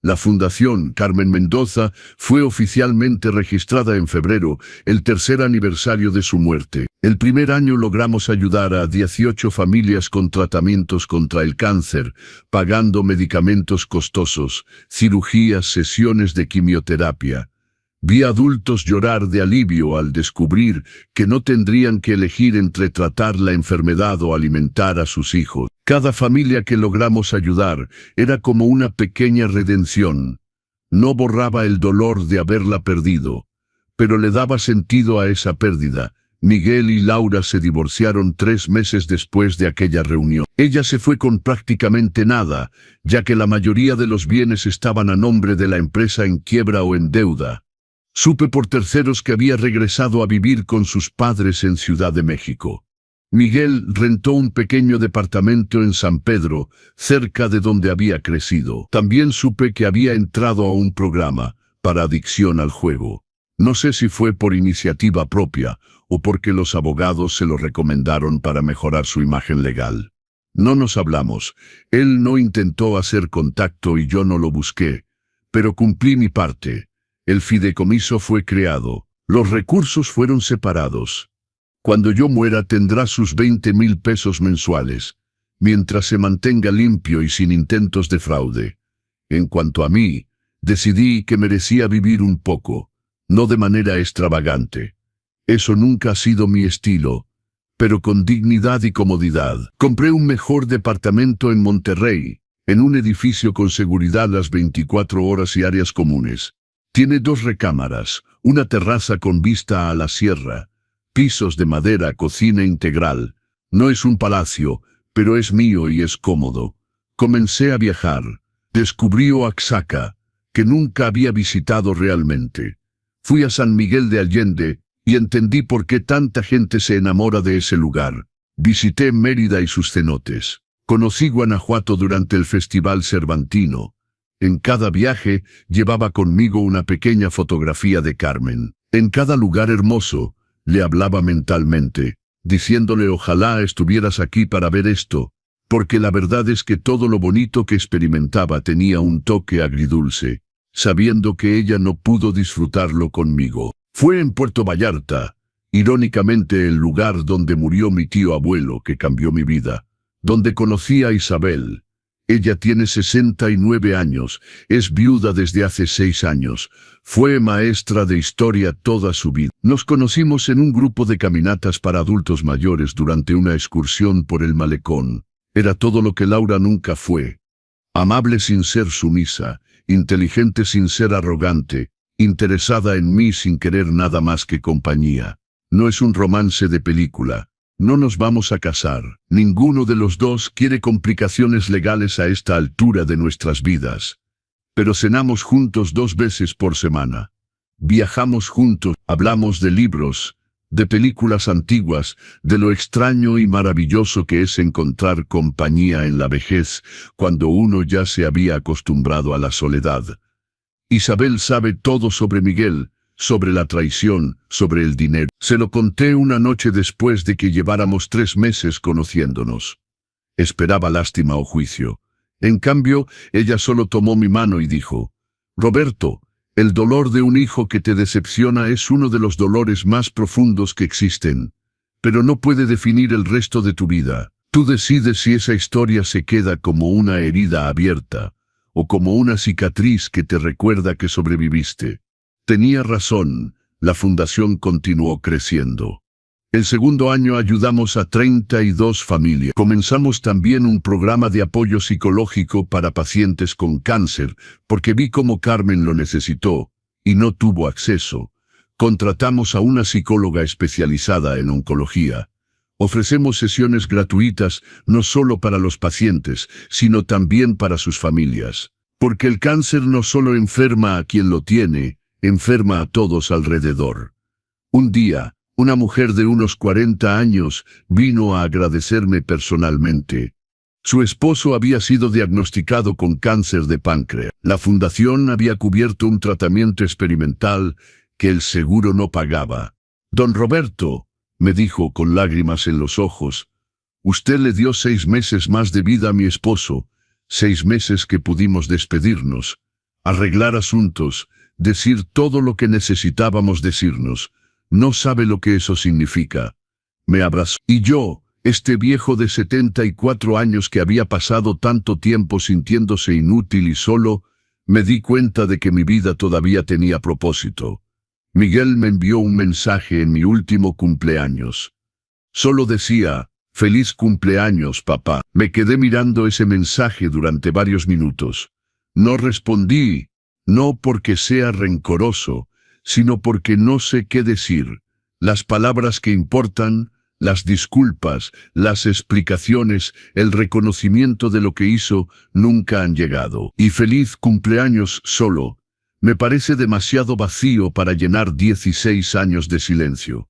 La Fundación Carmen Mendoza fue oficialmente registrada en febrero, el tercer aniversario de su muerte. El primer año logramos ayudar a 18 familias con tratamientos contra el cáncer, pagando medicamentos costosos, cirugías, sesiones de quimioterapia. Vi a adultos llorar de alivio al descubrir que no tendrían que elegir entre tratar la enfermedad o alimentar a sus hijos. Cada familia que logramos ayudar era como una pequeña redención. No borraba el dolor de haberla perdido, pero le daba sentido a esa pérdida. Miguel y Laura se divorciaron 3 meses después de aquella reunión. Ella se fue con prácticamente nada, ya que la mayoría de los bienes estaban a nombre de la empresa en quiebra o en deuda. Supe por terceros que había regresado a vivir con sus padres en Ciudad de México. Miguel rentó un pequeño departamento en San Pedro, cerca de donde había crecido. También supe que había entrado a un programa para adicción al juego. No sé si fue por iniciativa propia o porque los abogados se lo recomendaron para mejorar su imagen legal. No nos hablamos. Él no intentó hacer contacto y yo no lo busqué, pero cumplí mi parte. El fideicomiso fue creado, Los recursos fueron separados. Cuando yo muera tendrá sus 20.000 pesos mensuales, mientras se mantenga limpio y sin intentos de fraude. En cuanto a mí, decidí que merecía vivir un poco, no de manera extravagante. Eso nunca ha sido mi estilo, pero con dignidad y comodidad. Compré un mejor departamento en Monterrey, en un edificio con seguridad las 24 horas y áreas comunes. Tiene 2 recámaras, una terraza con vista a la sierra, pisos de madera, cocina integral. No es un palacio, pero es mío y es cómodo. Comencé a viajar. Descubrí Oaxaca, que nunca había visitado realmente. Fui a San Miguel de Allende y entendí por qué tanta gente se enamora de ese lugar. Visité Mérida y sus cenotes. Conocí Guanajuato durante el Festival Cervantino. En cada viaje llevaba conmigo una pequeña fotografía de Carmen. En cada lugar hermoso, le hablaba mentalmente, diciéndole ojalá estuvieras aquí para ver esto, porque la verdad es que todo lo bonito que experimentaba tenía un toque agridulce, sabiendo que ella no pudo disfrutarlo conmigo. Fue en Puerto Vallarta, irónicamente el lugar donde murió mi tío abuelo que cambió mi vida, donde conocí a Isabel. Ella tiene 69 años, es viuda desde hace 6 años, fue maestra de historia toda su vida. Nos conocimos en un grupo de caminatas para adultos mayores durante una excursión por el malecón. Era todo lo que Laura nunca fue. Amable sin ser sumisa, inteligente sin ser arrogante, interesada en mí sin querer nada más que compañía. No es un romance de película. No nos vamos a casar. Ninguno de los dos quiere complicaciones legales a esta altura de nuestras vidas. Pero cenamos juntos 2 veces por semana. Viajamos juntos, hablamos de libros, de películas antiguas, de lo extraño y maravilloso que es encontrar compañía en la vejez, cuando uno ya se había acostumbrado a la soledad. Isabel sabe todo sobre Miguel, sobre la traición, sobre el dinero. Se lo conté una noche después de que lleváramos 3 meses conociéndonos. Esperaba lástima o juicio. En cambio, ella solo tomó mi mano y dijo, «Roberto, el dolor de un hijo que te decepciona es uno de los dolores más profundos que existen, pero no puede definir el resto de tu vida. Tú decides si esa historia se queda como una herida abierta, o como una cicatriz que te recuerda que sobreviviste». Tenía razón, la fundación continuó creciendo. El segundo año ayudamos a 32 familias. Comenzamos también un programa de apoyo psicológico para pacientes con cáncer, porque vi cómo Carmen lo necesitó, y no tuvo acceso. Contratamos a una psicóloga especializada en oncología. Ofrecemos sesiones gratuitas no solo para los pacientes, sino también para sus familias. Porque el cáncer no solo enferma a quien lo tiene, enferma a todos alrededor. Un día, una mujer de unos 40 años vino a agradecerme personalmente. Su esposo había sido diagnosticado con cáncer de páncreas. La fundación había cubierto un tratamiento experimental que el seguro no pagaba. «Don Roberto», me dijo con lágrimas en los ojos, «usted le dio 6 meses más de vida a mi esposo, 6 meses que pudimos despedirnos, arreglar asuntos, decir todo lo que necesitábamos decirnos. No sabe lo que eso significa». Me abrazó. Y yo, este viejo de 74 años que había pasado tanto tiempo sintiéndose inútil y solo, me di cuenta de que mi vida todavía tenía propósito. Miguel me envió un mensaje en mi último cumpleaños. Solo decía, «Feliz cumpleaños, papá». Me quedé mirando ese mensaje durante varios minutos. No respondí. No porque sea rencoroso, sino porque no sé qué decir. Las palabras que importan, las disculpas, las explicaciones, el reconocimiento de lo que hizo, nunca han llegado. Y feliz cumpleaños solo, me parece demasiado vacío para llenar 16 años de silencio.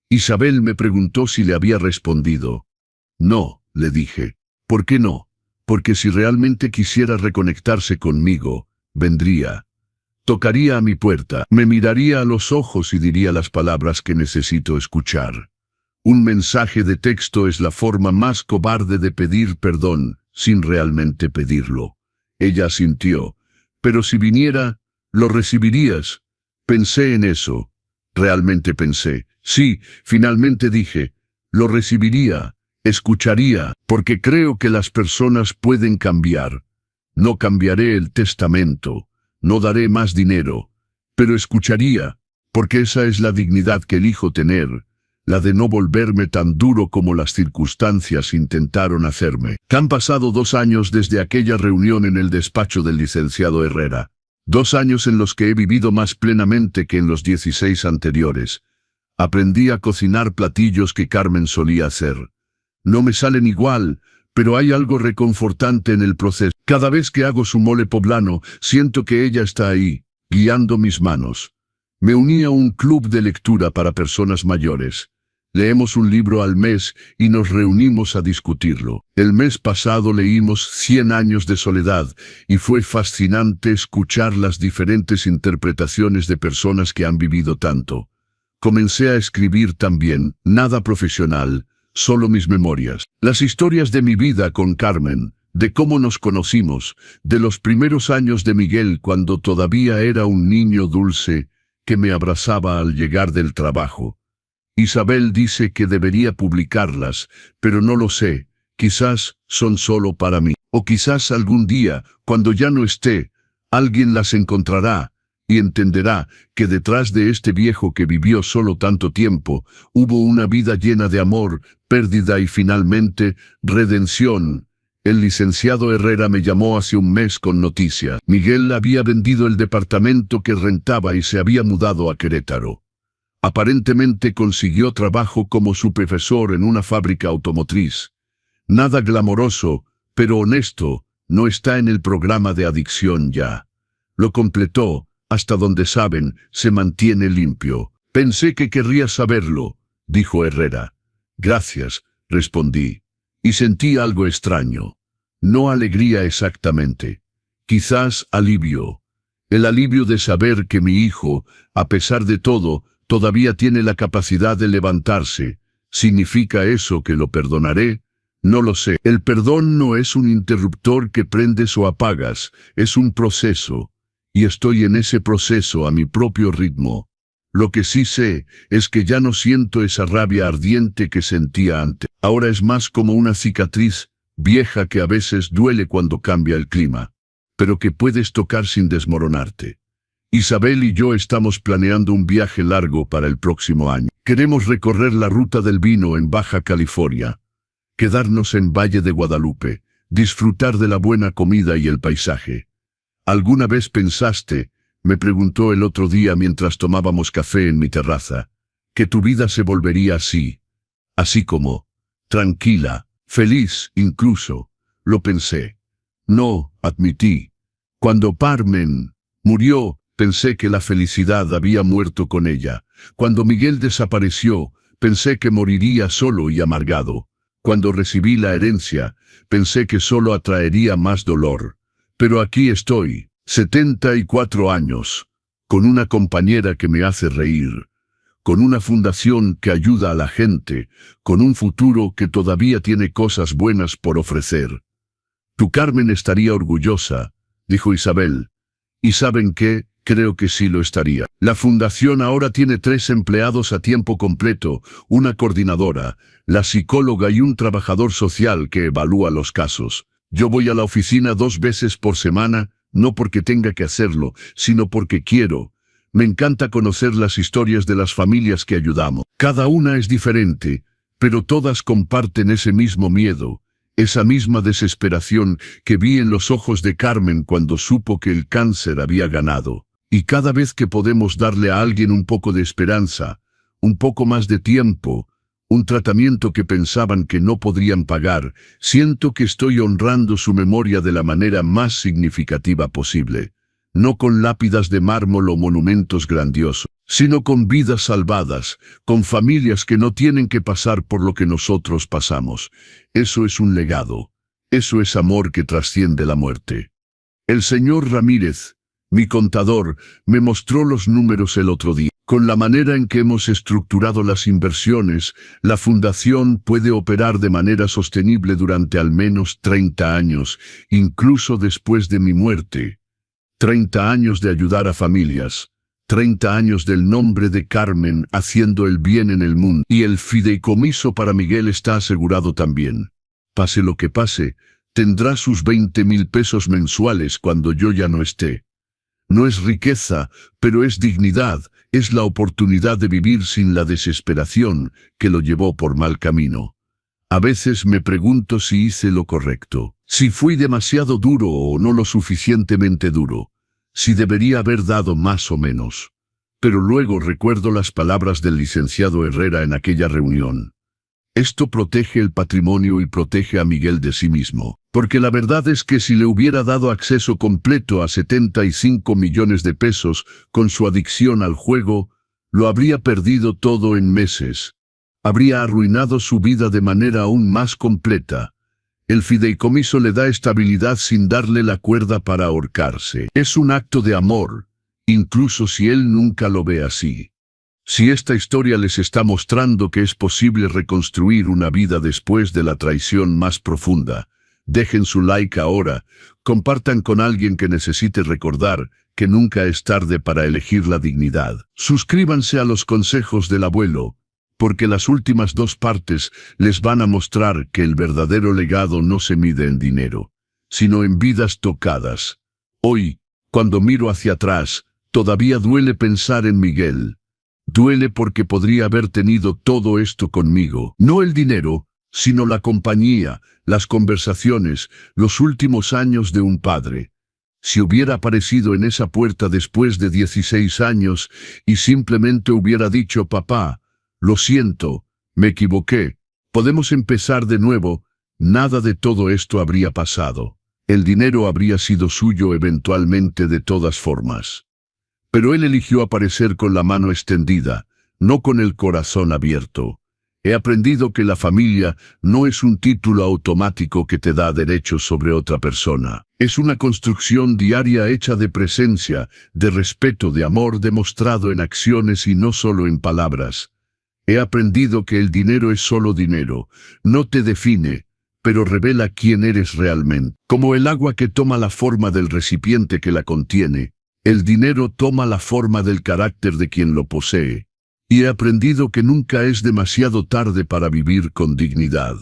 Isabel me preguntó si le había respondido. «No», le dije. «¿Por qué no? Porque si realmente quisiera reconectarse conmigo, vendría. Tocaría a mi puerta, me miraría a los ojos y diría las palabras que necesito escuchar. Un mensaje de texto es la forma más cobarde de pedir perdón, sin realmente pedirlo». Ella asintió. «Pero si viniera, lo recibirías». Pensé en eso. Realmente pensé. Sí, finalmente dije. Lo recibiría, escucharía, porque creo que las personas pueden cambiar. No cambiaré el testamento, no daré más dinero, pero escucharía, porque esa es la dignidad que elijo tener, la de no volverme tan duro como las circunstancias intentaron hacerme. Han pasado 2 años desde aquella reunión en el despacho del licenciado Herrera. 2 años en los que he vivido más plenamente que en los 16 anteriores. Aprendí a cocinar platillos que Carmen solía hacer. No me salen igual, pero hay algo reconfortante en el proceso. Cada vez que hago su mole poblano, siento que ella está ahí, guiando mis manos. Me uní a un club de lectura para personas mayores. Leemos un libro al mes y nos reunimos a discutirlo. El mes pasado leímos 100 años de soledad y fue fascinante escuchar las diferentes interpretaciones de personas que han vivido tanto. Comencé a escribir también, nada profesional, solo mis memorias. Las historias de mi vida con Carmen, de cómo nos conocimos, de los primeros años de Miguel cuando todavía era un niño dulce que me abrazaba al llegar del trabajo. Isabel dice que debería publicarlas, pero no lo sé, quizás son solo para mí. O quizás algún día, cuando ya no esté, alguien las encontrará y entenderá que detrás de este viejo que vivió solo tanto tiempo, hubo una vida llena de amor, pérdida y finalmente, redención. El licenciado Herrera me llamó hace un mes con noticia. Miguel había vendido el departamento que rentaba y se había mudado a Querétaro. Aparentemente consiguió trabajo como su profesor en una fábrica automotriz. Nada glamoroso, pero honesto, no está en el programa de adicción ya. Lo completó, hasta donde saben, se mantiene limpio. Pensé que querrías saberlo, dijo Herrera. Gracias, respondí. Y sentí algo extraño. No alegría exactamente. Quizás alivio. El alivio de saber que mi hijo, a pesar de todo, todavía tiene la capacidad de levantarse. ¿Significa eso que lo perdonaré? No lo sé. El perdón no es un interruptor que prendes o apagas, es un proceso. Y estoy en ese proceso a mi propio ritmo. Lo que sí sé es que ya no siento esa rabia ardiente que sentía antes. Ahora es más como una cicatriz vieja que a veces duele cuando cambia el clima, pero que puedes tocar sin desmoronarte. Isabel y yo estamos planeando un viaje largo para el próximo año. Queremos recorrer la ruta del vino en Baja California, quedarnos en Valle de Guadalupe, disfrutar de la buena comida y el paisaje. ¿Alguna vez pensaste, me preguntó el otro día mientras tomábamos café en mi terraza, que tu vida se volvería así como, tranquila, feliz incluso? Lo pensé. No, admití. Cuando Carmen murió, pensé que la felicidad había muerto con ella. Cuando Miguel desapareció, pensé que moriría solo y amargado. Cuando recibí la herencia, pensé que solo atraería más dolor. Pero aquí estoy, 74 años, con una compañera que me hace reír, con una fundación que ayuda a la gente, con un futuro que todavía tiene cosas buenas por ofrecer. Tu Carmen estaría orgullosa, dijo Isabel. ¿Y saben qué? Creo que sí lo estaría. La fundación ahora tiene 3 empleados a tiempo completo, una coordinadora, la psicóloga y un trabajador social que evalúa los casos. Yo voy a la oficina 2 veces por semana, no porque tenga que hacerlo, sino porque quiero. Me encanta conocer las historias de las familias que ayudamos. Cada una es diferente, pero todas comparten ese mismo miedo, esa misma desesperación que vi en los ojos de Carmen cuando supo que el cáncer había ganado. Y cada vez que podemos darle a alguien un poco de esperanza, un poco más de tiempo, un tratamiento que pensaban que no podrían pagar, siento que estoy honrando su memoria de la manera más significativa posible. No con lápidas de mármol o monumentos grandiosos, sino con vidas salvadas, con familias que no tienen que pasar por lo que nosotros pasamos. Eso es un legado. Eso es amor que trasciende la muerte. El señor Ramírez, mi contador, me mostró los números el otro día. Con la manera en que hemos estructurado las inversiones, la fundación puede operar de manera sostenible durante al menos 30 años, incluso después de mi muerte. 30 años de ayudar a familias, 30 años del nombre de Carmen haciendo el bien en el mundo. Y el fideicomiso para Miguel está asegurado también. Pase lo que pase, tendrá sus 20,000 pesos mensuales cuando yo ya no esté. No es riqueza, pero es dignidad, es la oportunidad de vivir sin la desesperación que lo llevó por mal camino. A veces me pregunto si hice lo correcto, si fui demasiado duro o no lo suficientemente duro, si debería haber dado más o menos. Pero luego recuerdo las palabras del licenciado Herrera en aquella reunión. Esto protege el patrimonio y protege a Miguel de sí mismo, porque la verdad es que si le hubiera dado acceso completo a 75 millones de pesos con su adicción al juego, lo habría perdido todo en meses. Habría arruinado su vida de manera aún más completa. El fideicomiso le da estabilidad sin darle la cuerda para ahorcarse. Es un acto de amor, incluso si él nunca lo ve así. Si esta historia les está mostrando que es posible reconstruir una vida después de la traición más profunda, dejen su like ahora, compartan con alguien que necesite recordar que nunca es tarde para elegir la dignidad. Suscríbanse a los consejos del abuelo, porque las últimas 2 partes les van a mostrar que el verdadero legado no se mide en dinero, sino en vidas tocadas. Hoy, cuando miro hacia atrás, todavía duele pensar en Miguel. Duele porque podría haber tenido todo esto conmigo. No el dinero, sino la compañía, las conversaciones, los últimos años de un padre. Si hubiera aparecido en esa puerta después de 16 años y simplemente hubiera dicho: papá, lo siento, me equivoqué, podemos empezar de nuevo, nada de todo esto habría pasado. El dinero habría sido suyo eventualmente de todas formas. Pero él eligió aparecer con la mano extendida, no con el corazón abierto. He aprendido que la familia no es un título automático que te da derechos sobre otra persona. Es una construcción diaria hecha de presencia, de respeto, de amor demostrado en acciones y no solo en palabras. He aprendido que el dinero es solo dinero, no te define, pero revela quién eres realmente. Como el agua que toma la forma del recipiente que la contiene, el dinero toma la forma del carácter de quien lo posee. Y he aprendido que nunca es demasiado tarde para vivir con dignidad.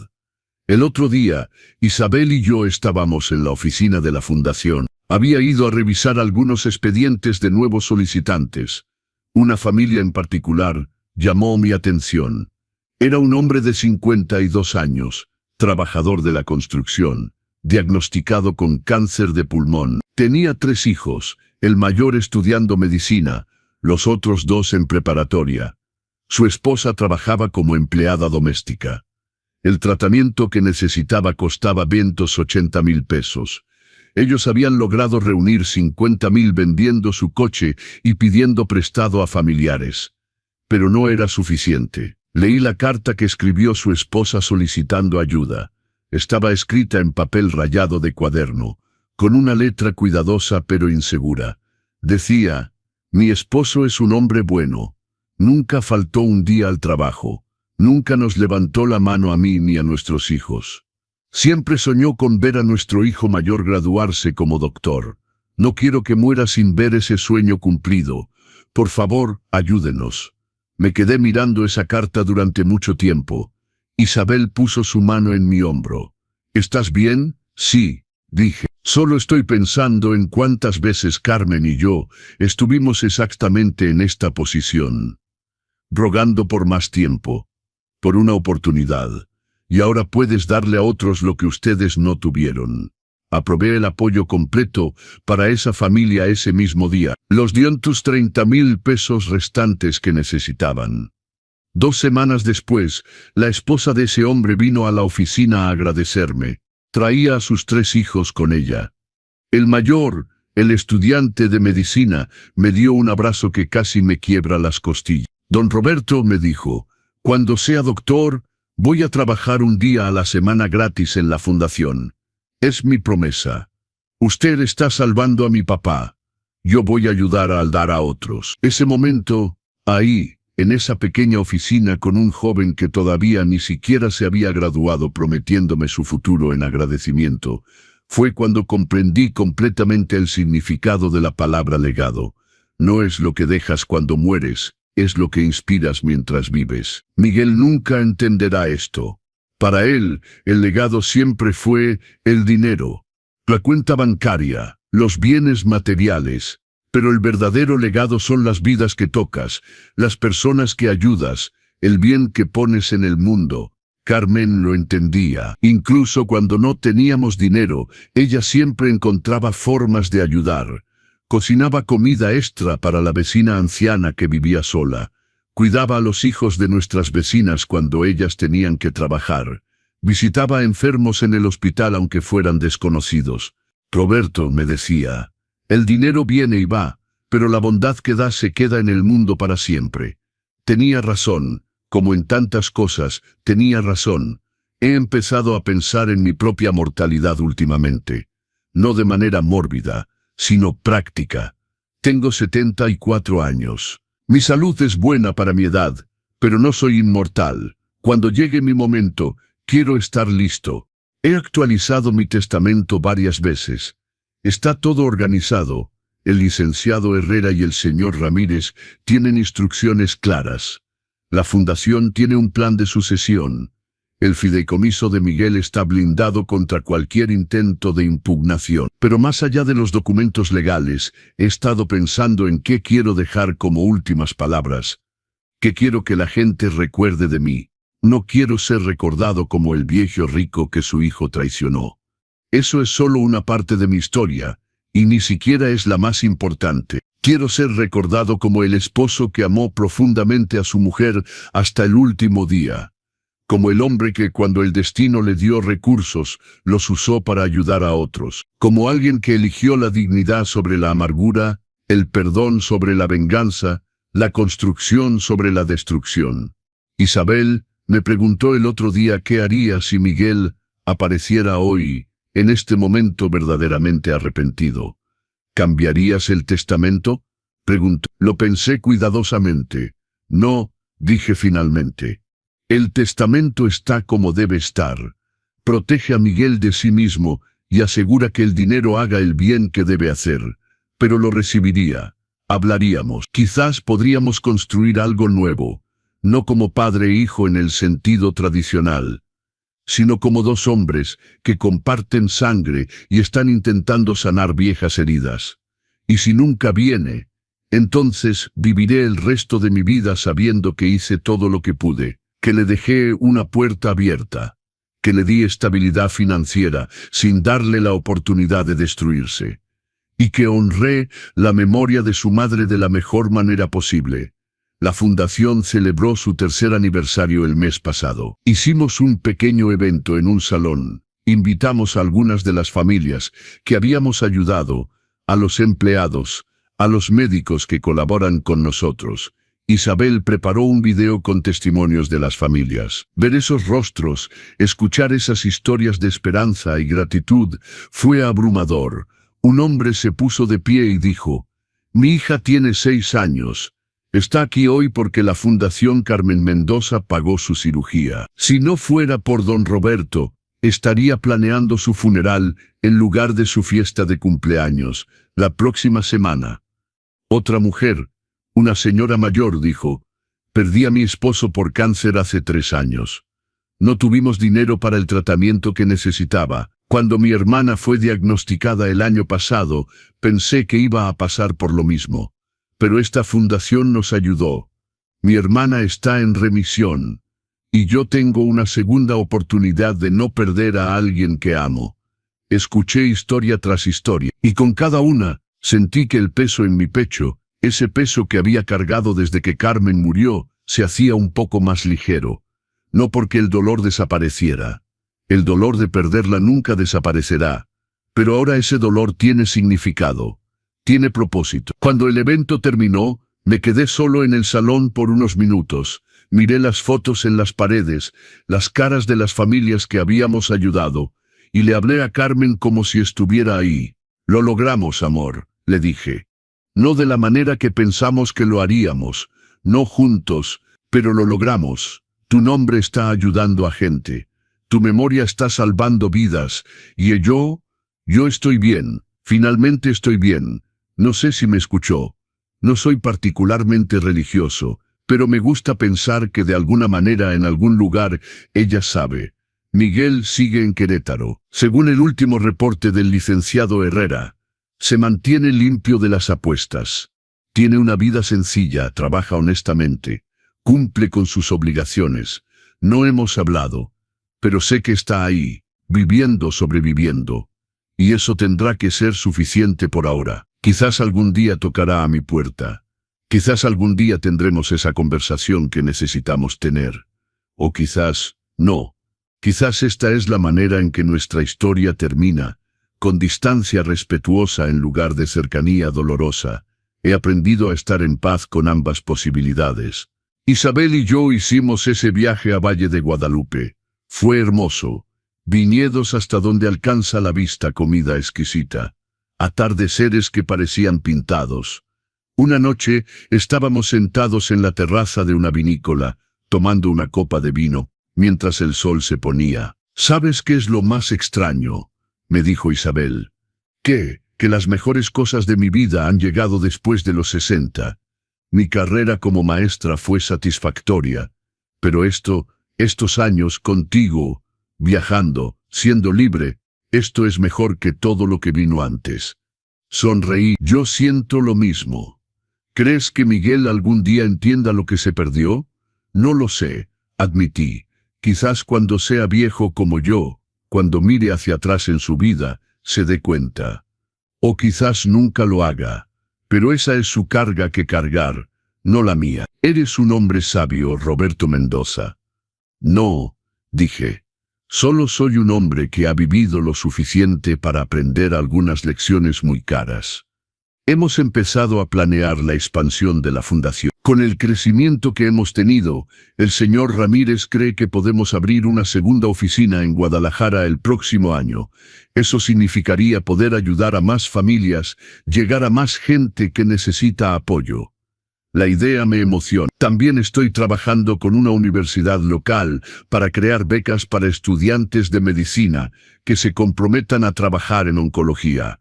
El otro día, Isabel y yo estábamos en la oficina de la fundación. Había ido a revisar algunos expedientes de nuevos solicitantes. Una familia en particular llamó mi atención. Era un hombre de 52 años, trabajador de la construcción, diagnosticado con cáncer de pulmón. Tenía 3 hijos, el mayor estudiando medicina, los otros 2 en preparatoria. Su esposa trabajaba como empleada doméstica. El tratamiento que necesitaba costaba 280,000 pesos. Ellos habían logrado reunir 50,000 vendiendo su coche y pidiendo prestado a familiares. Pero no era suficiente. Leí la carta que escribió su esposa solicitando ayuda. Estaba escrita en papel rayado de cuaderno, con una letra cuidadosa pero insegura. Decía: mi esposo es un hombre bueno. Nunca faltó un día al trabajo. Nunca nos levantó la mano a mí ni a nuestros hijos. Siempre soñó con ver a nuestro hijo mayor graduarse como doctor. No quiero que muera sin ver ese sueño cumplido. Por favor, ayúdenos. Me quedé mirando esa carta durante mucho tiempo. Isabel puso su mano en mi hombro. ¿Estás bien? Sí, dije. Solo estoy pensando en cuántas veces Carmen y yo estuvimos exactamente en esta posición, rogando por más tiempo, por una oportunidad, y ahora puedes darle a otros lo que ustedes no tuvieron. Aprobé el apoyo completo para esa familia ese mismo día. Los dio en tus 30,000 pesos restantes que necesitaban. 2 semanas después, la esposa de ese hombre vino a la oficina a agradecerme. Traía a sus 3 hijos con ella. El mayor, el estudiante de medicina, me dio un abrazo que casi me quiebra las costillas. Don Roberto me dijo: cuando sea doctor, voy a trabajar un día a la semana gratis en la fundación. Es mi promesa. Usted está salvando a mi papá. Yo voy a ayudar a dar a otros. Ese momento, ahí, en esa pequeña oficina con un joven que todavía ni siquiera se había graduado prometiéndome su futuro en agradecimiento, fue cuando comprendí completamente el significado de la palabra legado. No es lo que dejas cuando mueres, es lo que inspiras mientras vives. Miguel nunca entenderá esto. Para él, el legado siempre fue el dinero, la cuenta bancaria, los bienes materiales. Pero el verdadero legado son las vidas que tocas, las personas que ayudas, el bien que pones en el mundo. Carmen lo entendía. Incluso cuando no teníamos dinero, ella siempre encontraba formas de ayudar. Cocinaba comida extra para la vecina anciana que vivía sola. Cuidaba a los hijos de nuestras vecinas cuando ellas tenían que trabajar. Visitaba a enfermos en el hospital aunque fueran desconocidos. Roberto me decía, el dinero viene y va, pero la bondad que da se queda en el mundo para siempre. Tenía razón, como en tantas cosas, tenía razón. He empezado a pensar en mi propia mortalidad últimamente. No de manera mórbida, sino práctica. Tengo 74 años. Mi salud es buena para mi edad, pero no soy inmortal. Cuando llegue mi momento, quiero estar listo. He actualizado mi testamento varias veces. Está todo organizado. El licenciado Herrera y el señor Ramírez tienen instrucciones claras. La fundación tiene un plan de sucesión. El fideicomiso de Miguel está blindado contra cualquier intento de impugnación. Pero más allá de los documentos legales, he estado pensando en qué quiero dejar como últimas palabras. ¿Qué quiero que la gente recuerde de mí? No quiero ser recordado como el viejo rico que su hijo traicionó. Eso es solo una parte de mi historia, y ni siquiera es la más importante. Quiero ser recordado como el esposo que amó profundamente a su mujer hasta el último día. Como el hombre que cuando el destino le dio recursos, los usó para ayudar a otros. Como alguien que eligió la dignidad sobre la amargura, el perdón sobre la venganza, la construcción sobre la destrucción. Isabel me preguntó el otro día qué haría si Miguel apareciera hoy, en este momento verdaderamente arrepentido. ¿Cambiarías el testamento? Preguntó. Lo pensé cuidadosamente. No, dije finalmente. El testamento está como debe estar. Protege a Miguel de sí mismo y asegura que el dinero haga el bien que debe hacer. Pero lo recibiría. Hablaríamos. Quizás podríamos construir algo nuevo. No como padre e hijo en el sentido tradicional, sino como dos hombres que comparten sangre y están intentando sanar viejas heridas. Y si nunca viene, entonces viviré el resto de mi vida sabiendo que hice todo lo que pude, que le dejé una puerta abierta, que le di estabilidad financiera sin darle la oportunidad de destruirse, y que honré la memoria de su madre de la mejor manera posible. La fundación celebró su 3er aniversario el mes pasado. Hicimos un pequeño evento en un salón. Invitamos a algunas de las familias que habíamos ayudado, a los empleados, a los médicos que colaboran con nosotros. Isabel preparó un video con testimonios de las familias. Ver esos rostros, escuchar esas historias de esperanza y gratitud, fue abrumador. Un hombre se puso de pie y dijo, «Mi hija tiene 6 años. Está aquí hoy porque la Fundación Carmen Mendoza pagó su cirugía. Si no fuera por don Roberto, estaría planeando su funeral en lugar de su fiesta de cumpleaños, la próxima semana». Otra mujer, una señora mayor, dijo, «Perdí a mi esposo por cáncer hace 3 años. No tuvimos dinero para el tratamiento que necesitaba. Cuando mi hermana fue diagnosticada el año pasado, pensé que iba a pasar por lo mismo. Pero esta fundación nos ayudó. Mi hermana está en remisión. Y yo tengo una segunda oportunidad de no perder a alguien que amo». Escuché historia tras historia, y con cada una, sentí que el peso en mi pecho, ese peso que había cargado desde que Carmen murió, se hacía un poco más ligero. No porque el dolor desapareciera. El dolor de perderla nunca desaparecerá. Pero ahora ese dolor tiene significado. Tiene propósito. Cuando el evento terminó, me quedé solo en el salón por unos minutos. Miré las fotos en las paredes, las caras de las familias que habíamos ayudado, y le hablé a Carmen como si estuviera ahí. «Lo logramos, amor», le dije. «No de la manera que pensamos que lo haríamos, no juntos, pero lo logramos. Tu nombre está ayudando a gente. Tu memoria está salvando vidas, y yo estoy bien, finalmente estoy bien». No sé si me escuchó. No soy particularmente religioso, pero me gusta pensar que de alguna manera en algún lugar ella sabe. Miguel sigue en Querétaro. Según el último reporte del licenciado Herrera, se mantiene limpio de las apuestas. Tiene una vida sencilla, trabaja honestamente, cumple con sus obligaciones. No hemos hablado, pero sé que está ahí, viviendo, sobreviviendo. Y eso tendrá que ser suficiente por ahora. Quizás algún día tocará a mi puerta. Quizás algún día tendremos esa conversación que necesitamos tener. O quizás no. Quizás esta es la manera en que nuestra historia termina, con distancia respetuosa en lugar de cercanía dolorosa. He aprendido a estar en paz con ambas posibilidades. Isabel y yo hicimos ese viaje a Valle de Guadalupe. Fue hermoso. Viñedos hasta donde alcanza la vista, comida exquisita. Atardeceres que parecían pintados. Una noche estábamos sentados en la terraza de una vinícola, tomando una copa de vino, mientras el sol se ponía. ¿Sabes qué es lo más extraño?, me dijo Isabel. ¿Qué? Que las mejores cosas de mi vida han llegado después de los 60. Mi carrera como maestra fue satisfactoria, pero estos años contigo, viajando, siendo libre, esto es mejor que todo lo que vino antes. Sonreí. Yo siento lo mismo. ¿Crees que Miguel algún día entienda lo que se perdió? No lo sé, admití. Quizás cuando sea viejo como yo, cuando mire hacia atrás en su vida, se dé cuenta. O quizás nunca lo haga. Pero esa es su carga que cargar, no la mía. Eres un hombre sabio, Roberto Mendoza. No, dije. Solo soy un hombre que ha vivido lo suficiente para aprender algunas lecciones muy caras. Hemos empezado a planear la expansión de la fundación. Con el crecimiento que hemos tenido, el señor Ramírez cree que podemos abrir una segunda oficina en Guadalajara el próximo año. Eso significaría poder ayudar a más familias, llegar a más gente que necesita apoyo. La idea me emociona. También estoy trabajando con una universidad local para crear becas para estudiantes de medicina que se comprometan a trabajar en oncología.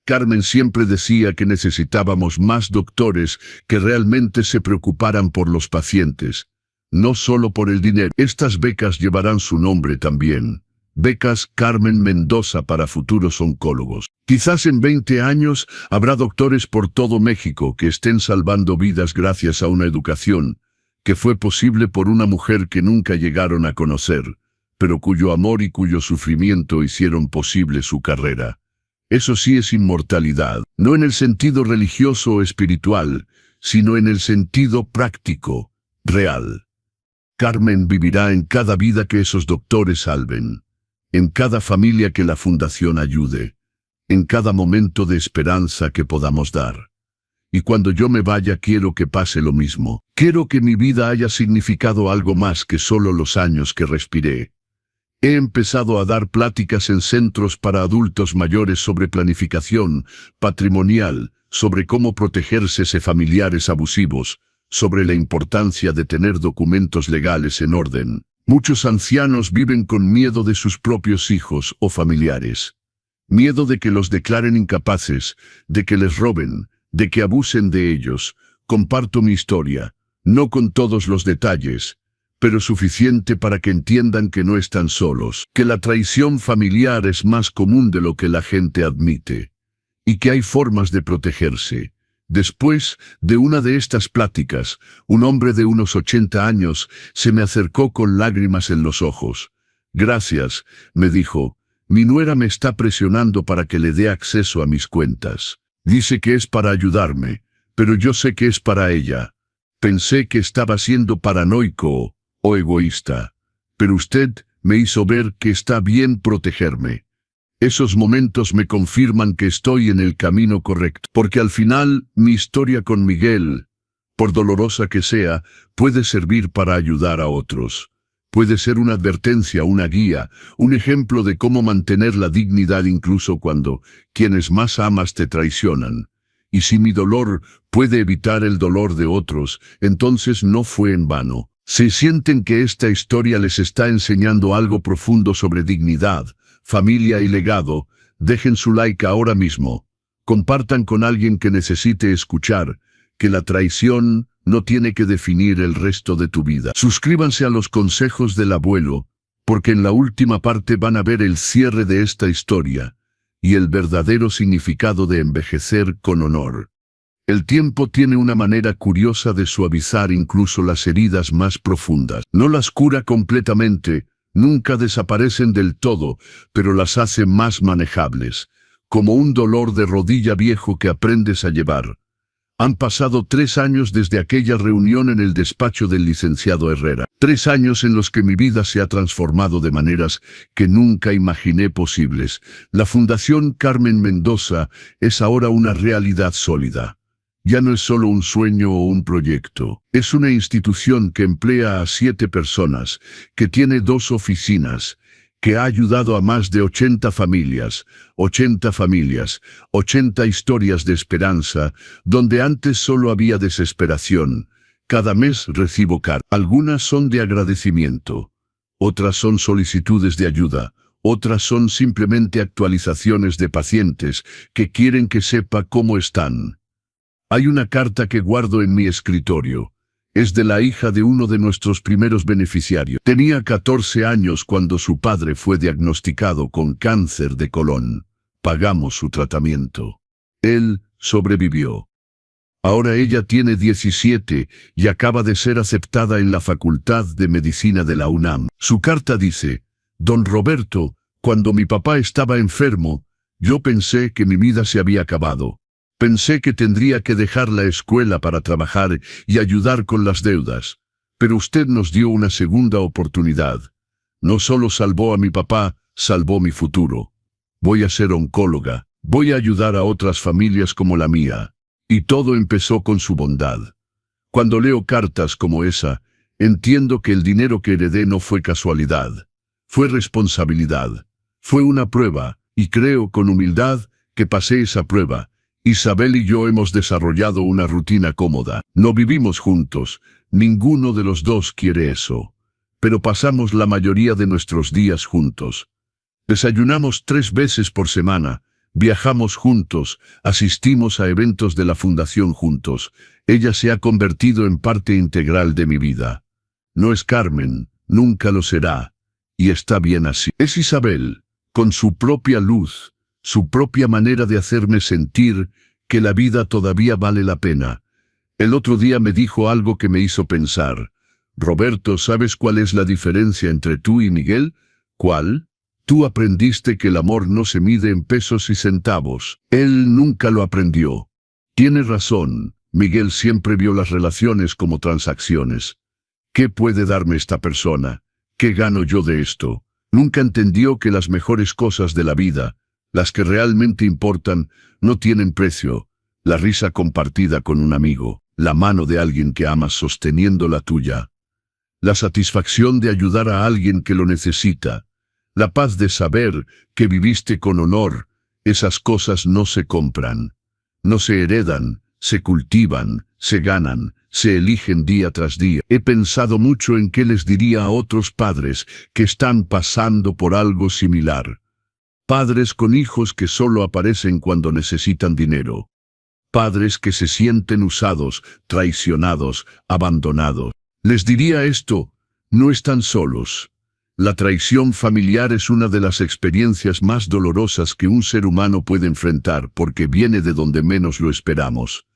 Carmen siempre decía que necesitábamos más doctores que realmente se preocuparan por los pacientes, no solo por el dinero. Estas becas llevarán su nombre también. Becas Carmen Mendoza para futuros oncólogos. Quizás en 20 años habrá doctores por todo México que estén salvando vidas gracias a una educación que fue posible por una mujer que nunca llegaron a conocer, pero cuyo amor y cuyo sufrimiento hicieron posible su carrera. Eso sí es inmortalidad, no en el sentido religioso o espiritual, sino en el sentido práctico, real. Carmen vivirá en cada vida que esos doctores salven, en cada familia que la fundación ayude, en cada momento de esperanza que podamos dar. Y cuando yo me vaya quiero que pase lo mismo. Quiero que mi vida haya significado algo más que solo los años que respiré. He empezado a dar pláticas en centros para adultos mayores sobre planificación patrimonial, sobre cómo protegerse de familiares abusivos, sobre la importancia de tener documentos legales en orden. Muchos ancianos viven con miedo de sus propios hijos o familiares. Miedo de que los declaren incapaces, de que les roben, de que abusen de ellos. Comparto mi historia, no con todos los detalles, pero suficiente para que entiendan que no están solos, que la traición familiar es más común de lo que la gente admite, y que hay formas de protegerse. Después de una de estas pláticas, un hombre de unos 80 años se me acercó con lágrimas en los ojos. «Gracias», me dijo, «mi nuera me está presionando para que le dé acceso a mis cuentas. Dice que es para ayudarme, pero yo sé que es para ella. Pensé que estaba siendo paranoico o egoísta, pero usted me hizo ver que está bien protegerme. Esos momentos me confirman que estoy en el camino correcto, porque al final mi historia con Miguel, por dolorosa que sea, puede servir para ayudar a otros. Puede ser una advertencia, una guía, un ejemplo de cómo mantener la dignidad incluso cuando quienes más amas te traicionan. Y si mi dolor puede evitar el dolor de otros, entonces no fue en vano. Si sienten que esta historia les está enseñando algo profundo sobre dignidad, familia y legado, dejen su like ahora mismo. Compartan con alguien que necesite escuchar que la traición no tiene que definir el resto de tu vida. Suscríbanse a los consejos del abuelo, porque en la última parte van a ver el cierre de esta historia y el verdadero significado de envejecer con honor. El tiempo tiene una manera curiosa de suavizar incluso las heridas más profundas. No las cura completamente, nunca desaparecen del todo, pero las hace más manejables, como un dolor de rodilla viejo que aprendes a llevar. Han pasado 3 años desde aquella reunión en el despacho del licenciado Herrera. 3 años en los que mi vida se ha transformado de maneras que nunca imaginé posibles. La Fundación Carmen Mendoza es ahora una realidad sólida. Ya no es solo un sueño o un proyecto. Es una institución que emplea a 7 personas, que tiene 2 oficinas, que ha ayudado a más de 80 familias, 80 historias de esperanza, donde antes solo había desesperación. Cada mes recibo cartas. Algunas son de agradecimiento, otras son solicitudes de ayuda, otras son simplemente actualizaciones de pacientes que quieren que sepa cómo están. Hay una carta que guardo en mi escritorio. Es de la hija de uno de nuestros primeros beneficiarios. Tenía 14 años cuando su padre fue diagnosticado con cáncer de colon. Pagamos su tratamiento. Él sobrevivió. Ahora ella tiene 17 y acaba de ser aceptada en la Facultad de Medicina de la UNAM. Su carta dice: Don Roberto, cuando mi papá estaba enfermo, yo pensé que mi vida se había acabado. Pensé que tendría que dejar la escuela para trabajar y ayudar con las deudas, pero usted nos dio una segunda oportunidad. No solo salvó a mi papá, salvó mi futuro. Voy a ser oncóloga, voy a ayudar a otras familias como la mía. Y todo empezó con su bondad. Cuando leo cartas como esa, entiendo que el dinero que heredé no fue casualidad, fue responsabilidad, fue una prueba, y creo con humildad que pasé esa prueba. Isabel y yo hemos desarrollado una rutina cómoda. No vivimos juntos, ninguno de los dos quiere eso. Pero pasamos la mayoría de nuestros días juntos. Desayunamos 3 veces por semana, viajamos juntos, asistimos a eventos de la Fundación juntos. Ella se ha convertido en parte integral de mi vida. No es Carmen, nunca lo será, y está bien así. Es Isabel, con su propia luz, su propia manera de hacerme sentir que la vida todavía vale la pena. El otro día me dijo algo que me hizo pensar. Roberto, ¿sabes cuál es la diferencia entre tú y Miguel? ¿Cuál? Tú aprendiste que el amor no se mide en pesos y centavos. Él nunca lo aprendió. Tienes razón, Miguel siempre vio las relaciones como transacciones. ¿Qué puede darme esta persona? ¿Qué gano yo de esto? Nunca entendió que las mejores cosas de la vida, las que realmente importan, no tienen precio. La risa compartida con un amigo, la mano de alguien que amas sosteniendo la tuya, la satisfacción de ayudar a alguien que lo necesita, la paz de saber que viviste con honor. Esas cosas no se compran, no se heredan, se cultivan, se ganan, se eligen día tras día. He pensado mucho en qué les diría a otros padres que están pasando por algo similar. Padres con hijos que solo aparecen cuando necesitan dinero. Padres que se sienten usados, traicionados, abandonados. Les diría esto: no están solos. La traición familiar es una de las experiencias más dolorosas que un ser humano puede enfrentar porque viene de donde menos lo esperamos.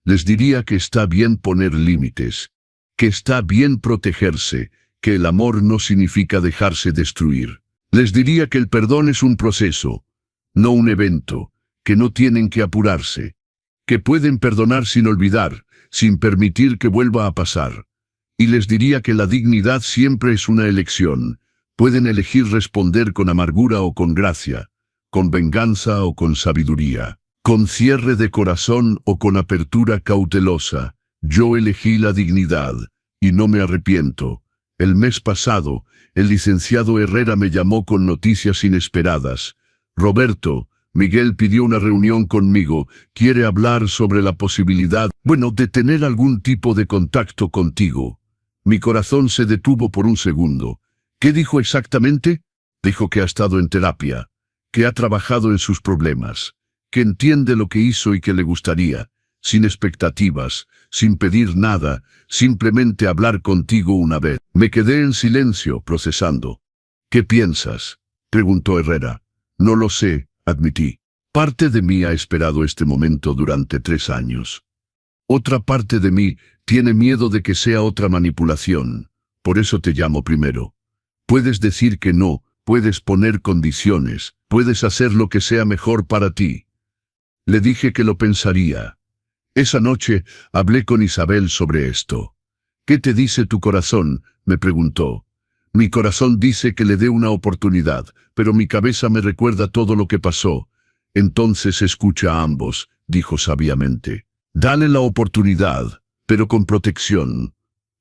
Les diría que está bien poner límites, que está bien protegerse, que el amor no significa dejarse destruir. Les diría que el perdón es un proceso, no un evento, que no tienen que apurarse, que pueden perdonar sin olvidar, sin permitir que vuelva a pasar. Y les diría que la dignidad siempre es una elección. Pueden elegir responder con amargura o con gracia, con venganza o con sabiduría, con cierre de corazón o con apertura cautelosa. Yo elegí la dignidad, y no me arrepiento. El mes pasado, el licenciado Herrera me llamó con noticias inesperadas. Roberto, Miguel pidió una reunión conmigo, quiere hablar sobre la posibilidad, de tener algún tipo de contacto contigo. Mi corazón se detuvo por un segundo. ¿Qué dijo exactamente? Dijo que ha estado en terapia, que ha trabajado en sus problemas, que entiende lo que hizo y que le gustaría, sin expectativas, sin pedir nada, simplemente hablar contigo una vez. Me quedé en silencio, procesando. ¿Qué piensas?, preguntó Herrera. No lo sé, admití. Parte de mí ha esperado este momento durante 3 años. Otra parte de mí tiene miedo de que sea otra manipulación. Por eso te llamo primero. Puedes decir que no, puedes poner condiciones, puedes hacer lo que sea mejor para ti. Le dije que lo pensaría. Esa noche hablé con Isabel sobre esto. ¿Qué te dice tu corazón?, me preguntó. Mi corazón dice que le dé una oportunidad, pero mi cabeza me recuerda todo lo que pasó. Entonces escucha a ambos, dijo sabiamente. Dale la oportunidad, pero con protección.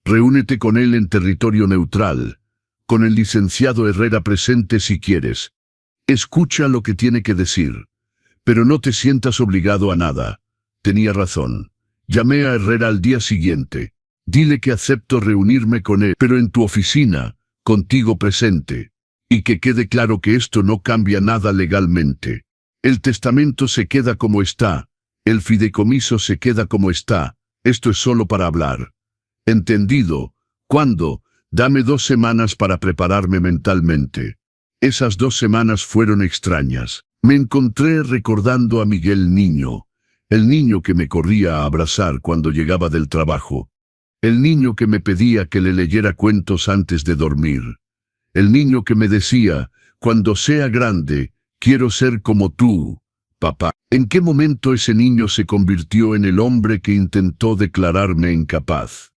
Reúnete con él en territorio neutral, con el licenciado Herrera presente si quieres. Escucha lo que tiene que decir, pero no te sientas obligado a nada. Tenía razón. Llamé a Herrera al día siguiente. Dile que acepto reunirme con él, pero en tu oficina, contigo presente. Y que quede claro que esto no cambia nada legalmente. El testamento se queda como está. El fideicomiso se queda como está. Esto es solo para hablar. ¿Entendido? ¿Cuándo? Dame 2 semanas para prepararme mentalmente. Esas 2 semanas fueron extrañas. Me encontré recordando a Miguel niño. El niño que me corría a abrazar cuando llegaba del trabajo. El niño que me pedía que le leyera cuentos antes de dormir. El niño que me decía, cuando sea grande, quiero ser como tú, papá. ¿En qué momento ese niño se convirtió en el hombre que intentó declararme incapaz?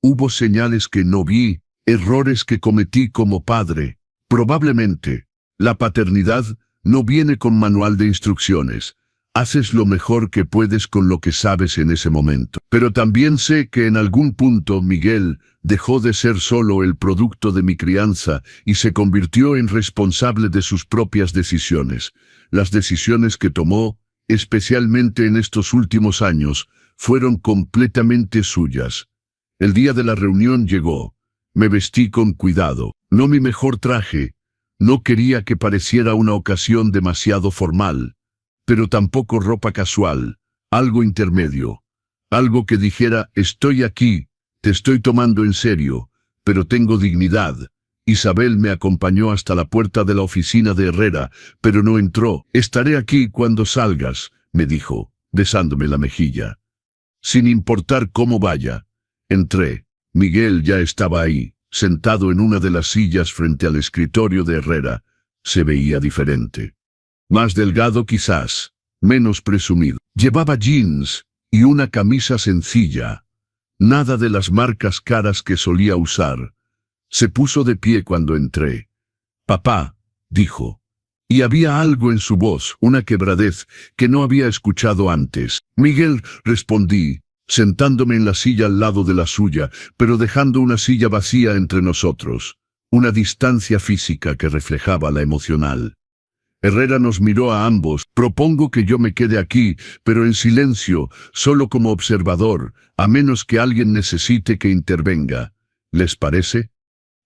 Hubo señales que no vi, errores que cometí como padre. Probablemente, la paternidad no viene con manual de instrucciones. Haces lo mejor que puedes con lo que sabes en ese momento. Pero también sé que en algún punto Miguel dejó de ser solo el producto de mi crianza y se convirtió en responsable de sus propias decisiones. Las decisiones que tomó, especialmente en estos últimos años, fueron completamente suyas. El día de la reunión llegó. Me vestí con cuidado, no mi mejor traje. No quería que pareciera una ocasión demasiado formal, pero tampoco ropa casual, algo intermedio. Algo que dijera, estoy aquí, te estoy tomando en serio, pero tengo dignidad. Isabel me acompañó hasta la puerta de la oficina de Herrera, pero no entró. Estaré aquí cuando salgas, me dijo, besándome la mejilla. Sin importar cómo vaya. Entré. Miguel ya estaba ahí, sentado en una de las sillas frente al escritorio de Herrera. Se veía diferente. Más delgado quizás, menos presumido. Llevaba jeans y una camisa sencilla. Nada de las marcas caras que solía usar. Se puso de pie cuando entré. Papá, dijo. Y había algo en su voz, una quebradez, que no había escuchado antes. Miguel, respondí, sentándome en la silla al lado de la suya, pero dejando una silla vacía entre nosotros. Una distancia física que reflejaba la emocional. Herrera nos miró a ambos. Propongo que yo me quede aquí, pero en silencio, solo como observador, a menos que alguien necesite que intervenga. ¿Les parece?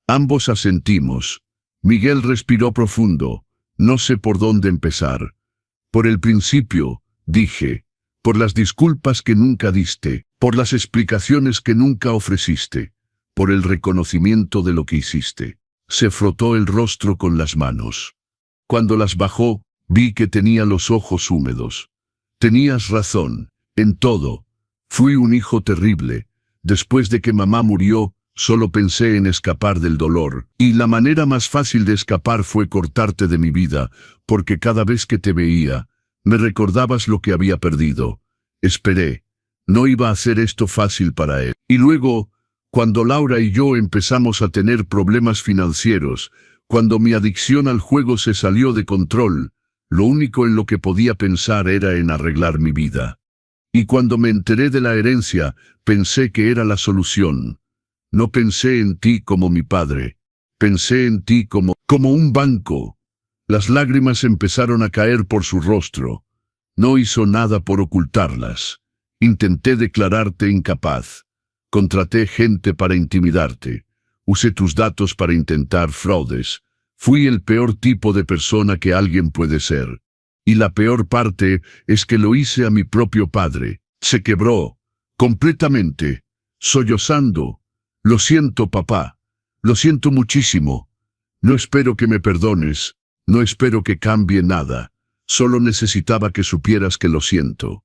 Ambos asentimos. Miguel respiró profundo. No sé por dónde empezar. Por el principio, dije. Por las disculpas que nunca diste. Por las explicaciones que nunca ofreciste. Por el reconocimiento de lo que hiciste. Se frotó el rostro con las manos. Cuando las bajó, vi que tenía los ojos húmedos. Tenías razón, en todo. Fui un hijo terrible. Después de que mamá murió, solo pensé en escapar del dolor. Y la manera más fácil de escapar fue cortarte de mi vida, porque cada vez que te veía, me recordabas lo que había perdido. Esperé. No iba a hacer esto fácil para él. Y luego, cuando Laura y yo empezamos a tener problemas financieros, cuando mi adicción al juego se salió de control, lo único en lo que podía pensar era en arreglar mi vida. Y cuando me enteré de la herencia, pensé que era la solución. No pensé en ti como mi padre. Pensé en ti como un banco. Las lágrimas empezaron a caer por su rostro. No hizo nada por ocultarlas. Intenté declararte incapaz. Contraté gente para intimidarte. Usé tus datos para intentar fraudes. Fui el peor tipo de persona que alguien puede ser. Y la peor parte es que lo hice a mi propio padre. Se quebró, completamente, sollozando. Lo siento, papá. Lo siento muchísimo. No espero que me perdones. No espero que cambie nada. Solo necesitaba que supieras que lo siento.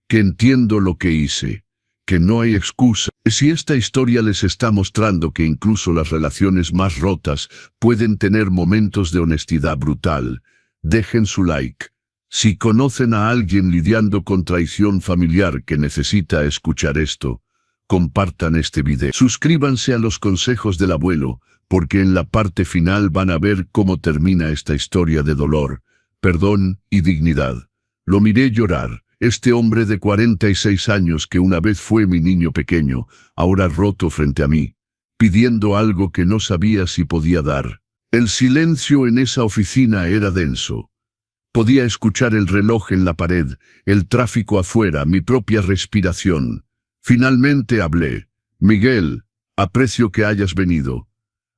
Que entiendo lo que hice. Que no hay excusa. Si esta historia les está mostrando que incluso las relaciones más rotas pueden tener momentos de honestidad brutal, dejen su like. Si conocen a alguien lidiando con traición familiar que necesita escuchar esto, compartan este video. Suscríbanse a los consejos del abuelo, porque en la parte final van a ver cómo termina esta historia de dolor, perdón y dignidad. Lo miré llorar. Este hombre de 46 años que una vez fue mi niño pequeño, ahora roto frente a mí, pidiendo algo que no sabía si podía dar. El silencio en esa oficina era denso. Podía escuchar el reloj en la pared, el tráfico afuera, mi propia respiración. Finalmente hablé. Miguel, aprecio que hayas venido.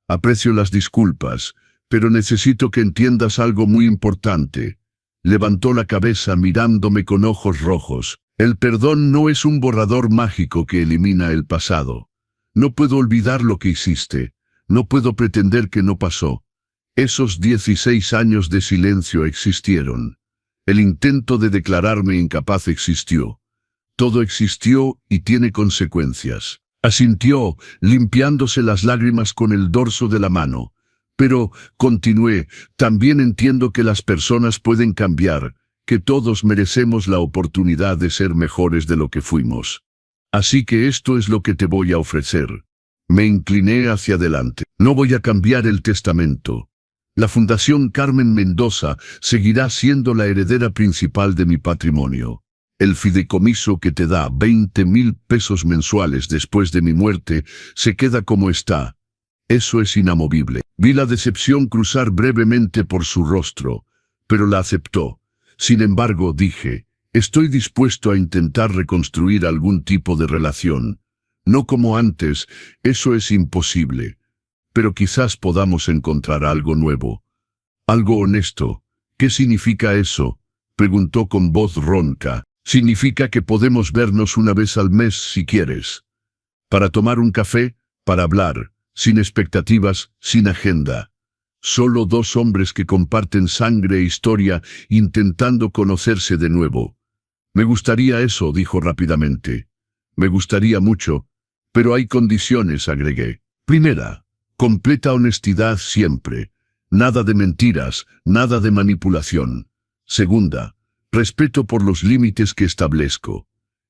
Aprecio las disculpas, pero necesito que entiendas algo muy importante. Levantó la cabeza mirándome con ojos rojos. El perdón no es un borrador mágico que elimina el pasado. No puedo olvidar lo que hiciste. No puedo pretender que no pasó. Esos 16 años de silencio existieron. El intento de declararme incapaz existió. Todo existió y tiene consecuencias. Asintió, limpiándose las lágrimas con el dorso de la mano. Pero, continué, también entiendo que las personas pueden cambiar, que todos merecemos la oportunidad de ser mejores de lo que fuimos. Así que esto es lo que te voy a ofrecer. Me incliné hacia adelante. No voy a cambiar el testamento. La Fundación Carmen Mendoza seguirá siendo la heredera principal de mi patrimonio. El fideicomiso que te da 20,000 pesos mensuales después de mi muerte se queda como está. Eso es inamovible. Vi la decepción cruzar brevemente por su rostro, pero la aceptó. Sin embargo, dije, estoy dispuesto a intentar reconstruir algún tipo de relación. No como antes, eso es imposible. Pero quizás podamos encontrar algo nuevo. Algo honesto. ¿Qué significa eso?, preguntó con voz ronca. Significa que podemos vernos una vez al mes si quieres. Para tomar un café, para hablar. Sin expectativas, sin agenda. Solo dos hombres que comparten sangre e historia intentando conocerse de nuevo. Me gustaría eso, dijo rápidamente. Me gustaría mucho, pero hay condiciones, agregué. Primera, completa honestidad siempre. Nada de mentiras, nada de manipulación. Segunda, respeto por los límites que establezco.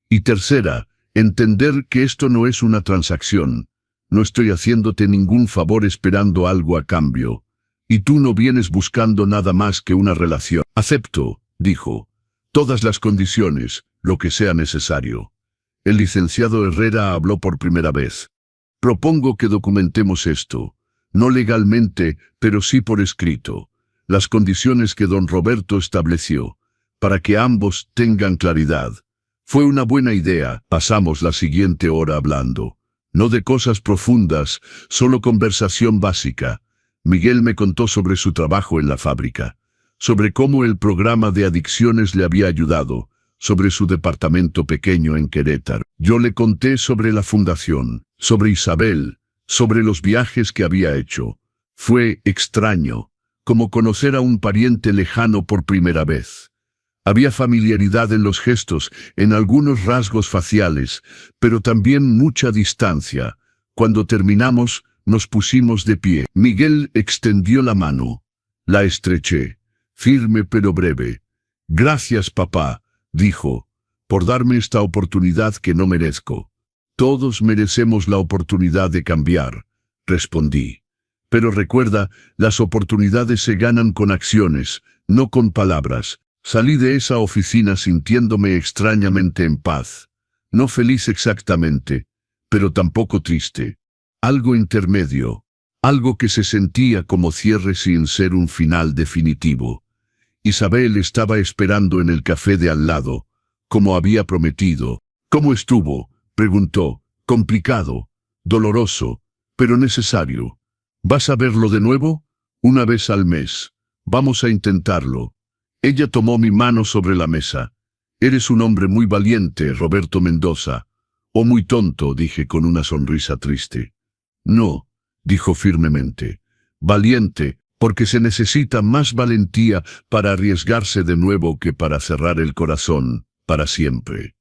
Y tercera, entender que esto no es una transacción. No estoy haciéndote ningún favor esperando algo a cambio. Y tú no vienes buscando nada más que una relación. Acepto, dijo. Todas las condiciones, lo que sea necesario. El licenciado Herrera habló por primera vez. Propongo que documentemos esto. No legalmente, pero sí por escrito. Las condiciones que don Roberto estableció. Para que ambos tengan claridad. Fue una buena idea. Pasamos la siguiente hora hablando. No de cosas profundas, solo conversación básica. Miguel me contó sobre su trabajo en la fábrica, sobre cómo el programa de adicciones le había ayudado, sobre su departamento pequeño en Querétaro. Yo le conté sobre la fundación, sobre Isabel, sobre los viajes que había hecho. Fue extraño, como conocer a un pariente lejano por primera vez. Había familiaridad en los gestos, en algunos rasgos faciales, pero también mucha distancia. Cuando terminamos, nos pusimos de pie. Miguel extendió la mano. La estreché, firme pero breve. Gracias, papá, dijo, por darme esta oportunidad que no merezco. Todos merecemos la oportunidad de cambiar, respondí. Pero recuerda, las oportunidades se ganan con acciones, no con palabras. Salí de esa oficina sintiéndome extrañamente en paz. No feliz exactamente, pero tampoco triste. Algo intermedio. Algo que se sentía como cierre sin ser un final definitivo. Isabel estaba esperando en el café de al lado, como había prometido. ¿Cómo estuvo?, preguntó. Complicado, doloroso, pero necesario. ¿Vas a verlo de nuevo? Una vez al mes. Vamos a intentarlo. Ella tomó mi mano sobre la mesa. Eres un hombre muy valiente, Roberto Mendoza. O muy tonto, dije con una sonrisa triste. No, dijo firmemente. Valiente, porque se necesita más valentía para arriesgarse de nuevo que para cerrar el corazón, para siempre.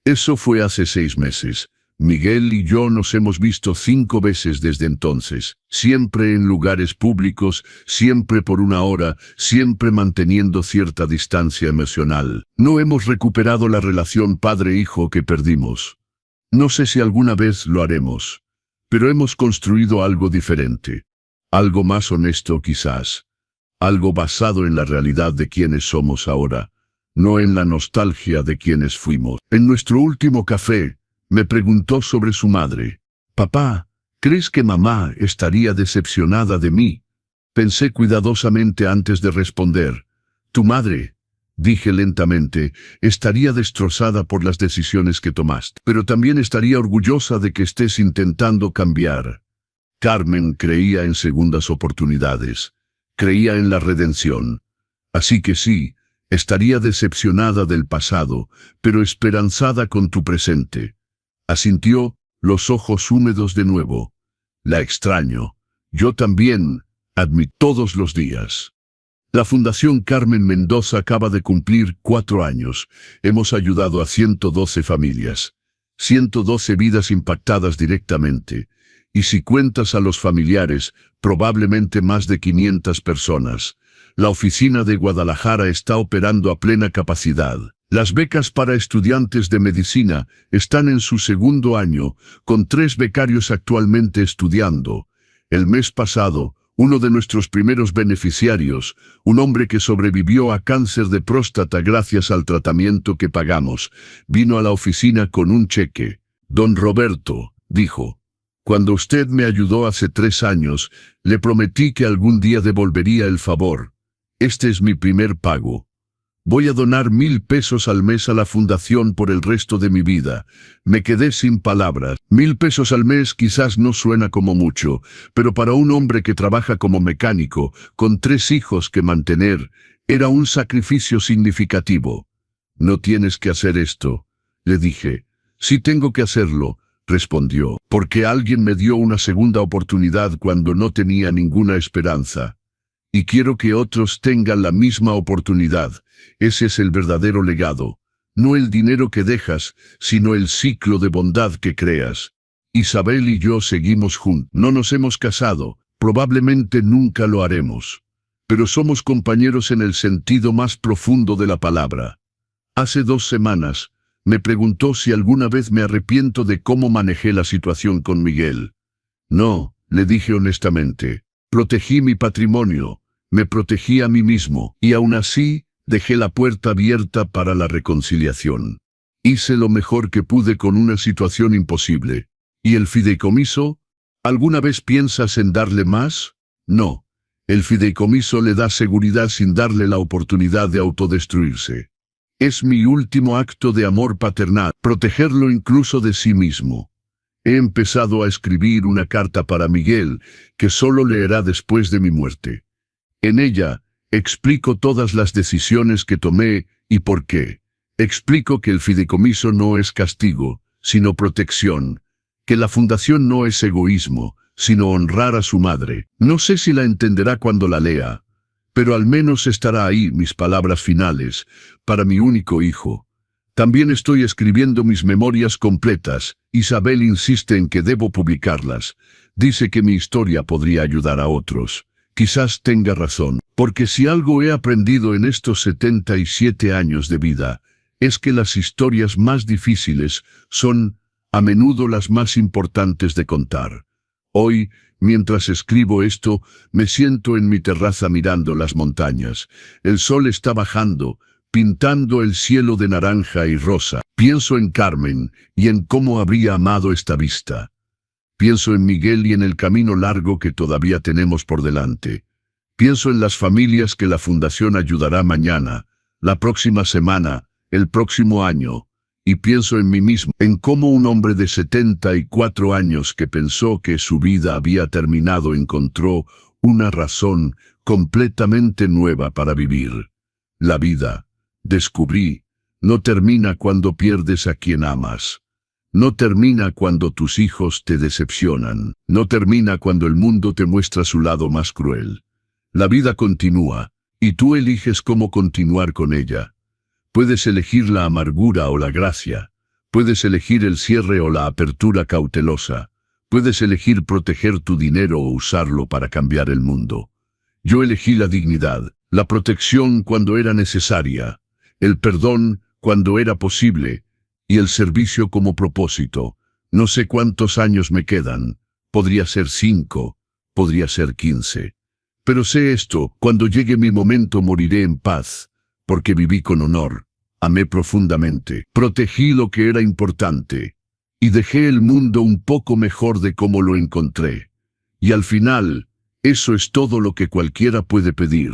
Eso fue hace 6 meses. Miguel y yo nos hemos visto 5 veces desde entonces, siempre en lugares públicos, siempre por 1 hora, siempre manteniendo cierta distancia emocional. No hemos recuperado la relación padre-hijo que perdimos. No sé si alguna vez lo haremos, pero hemos construido algo diferente, algo más honesto quizás, algo basado en la realidad de quienes somos ahora, no en la nostalgia de quienes fuimos. En nuestro último café, me preguntó sobre su madre. Papá, ¿crees que mamá estaría decepcionada de mí? Pensé cuidadosamente antes de responder. Tu madre, dije lentamente, estaría destrozada por las decisiones que tomaste, pero también estaría orgullosa de que estés intentando cambiar. Carmen creía en segundas oportunidades, creía en la redención. Así que sí, estaría decepcionada del pasado, pero esperanzada con tu presente. Asintió, los ojos húmedos de nuevo. La extraño. Yo también, admití todos los días. La Fundación Carmen Mendoza acaba de cumplir 4 años. Hemos ayudado a 112 familias. 112 vidas impactadas directamente. Y si cuentas a los familiares, probablemente más de 500 personas. La oficina de Guadalajara está operando a plena capacidad. Las becas para estudiantes de medicina están en su 2.º año, con 3 becarios actualmente estudiando. El mes pasado, uno de nuestros primeros beneficiarios, un hombre que sobrevivió a cáncer de próstata gracias al tratamiento que pagamos, vino a la oficina con un cheque. Don Roberto, dijo, cuando usted me ayudó hace 3 años, le prometí que algún día devolvería el favor. Este es mi primer pago. Voy a donar 1,000 pesos al mes a la fundación por el resto de mi vida. Me quedé sin palabras. 1,000 pesos al mes quizás no suena como mucho, pero para un hombre que trabaja como mecánico, con 3 hijos que mantener, era un sacrificio significativo. No tienes que hacer esto, le dije. Sí tengo que hacerlo, respondió, porque alguien me dio una segunda oportunidad cuando no tenía ninguna esperanza. Y quiero que otros tengan la misma oportunidad. Ese es el verdadero legado. No el dinero que dejas, sino el ciclo de bondad que creas. Isabel y yo seguimos juntos. No nos hemos casado, probablemente nunca lo haremos. Pero somos compañeros en el sentido más profundo de la palabra. Hace 2 semanas, me preguntó si alguna vez me arrepiento de cómo manejé la situación con Miguel. No, le dije honestamente. Protegí mi patrimonio, me protegí a mí mismo, y aún así, dejé la puerta abierta para la reconciliación. Hice lo mejor que pude con una situación imposible. ¿Y el fideicomiso? ¿Alguna vez piensas en darle más? No. El fideicomiso le da seguridad sin darle la oportunidad de autodestruirse. Es mi último acto de amor paternal, protegerlo incluso de sí mismo. He empezado a escribir una carta para Miguel, que solo leerá después de mi muerte. En ella, explico todas las decisiones que tomé y por qué. Explico que el fideicomiso no es castigo, sino protección, que la fundación no es egoísmo, sino honrar a su madre. No sé si la entenderá cuando la lea, pero al menos estará ahí mis palabras finales, para mi único hijo. También estoy escribiendo mis memorias completas. Isabel insiste en que debo publicarlas. Dice que mi historia podría ayudar a otros. Quizás tenga razón, porque si algo he aprendido en estos 77 años de vida, es que las historias más difíciles son, a menudo, las más importantes de contar. Hoy, mientras escribo esto, me siento en mi terraza mirando las montañas. El sol está bajando, pintando el cielo de naranja y rosa. Pienso en Carmen y en cómo habría amado esta vista. Pienso en Miguel y en el camino largo que todavía tenemos por delante. Pienso en las familias que la Fundación ayudará mañana, la próxima semana, el próximo año. Y pienso en mí mismo, en cómo un hombre de 74 años que pensó que su vida había terminado encontró una razón completamente nueva para vivir. La vida. Descubrí, no termina cuando pierdes a quien amas. No termina cuando tus hijos te decepcionan. No termina cuando el mundo te muestra su lado más cruel. La vida continúa, y tú eliges cómo continuar con ella. Puedes elegir la amargura o la gracia. Puedes elegir el cierre o la apertura cautelosa. Puedes elegir proteger tu dinero o usarlo para cambiar el mundo. Yo elegí la dignidad, la protección cuando era necesaria, el perdón cuando era posible, y el servicio como propósito. No sé cuántos años me quedan. Podría ser 5, podría ser 15. Pero sé esto, cuando llegue mi momento moriré en paz, porque viví con honor, amé profundamente, protegí lo que era importante, y dejé el mundo un poco mejor de como lo encontré. Y al final, eso es todo lo que cualquiera puede pedir.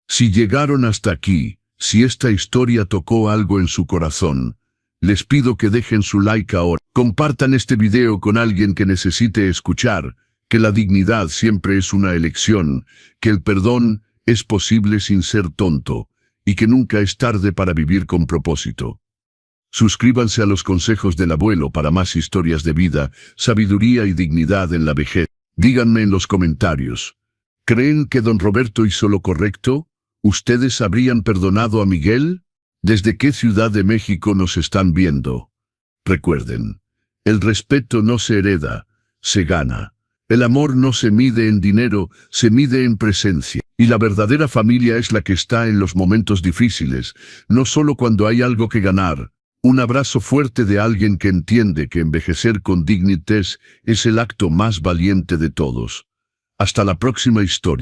Si llegaron hasta aquí, si esta historia tocó algo en su corazón, les pido que dejen su like ahora. Compartan este video con alguien que necesite escuchar que la dignidad siempre es una elección, que el perdón es posible sin ser tonto, y que nunca es tarde para vivir con propósito. Suscríbanse a los consejos del abuelo para más historias de vida, sabiduría y dignidad en la vejez. Díganme en los comentarios, ¿creen que don Roberto hizo lo correcto? ¿Ustedes habrían perdonado a Miguel? ¿Desde qué ciudad de México nos están viendo? Recuerden, el respeto no se hereda, se gana. El amor no se mide en dinero, se mide en presencia. Y la verdadera familia es la que está en los momentos difíciles, no solo cuando hay algo que ganar. Un abrazo fuerte de alguien que entiende que envejecer con dignidad es el acto más valiente de todos. Hasta la próxima historia.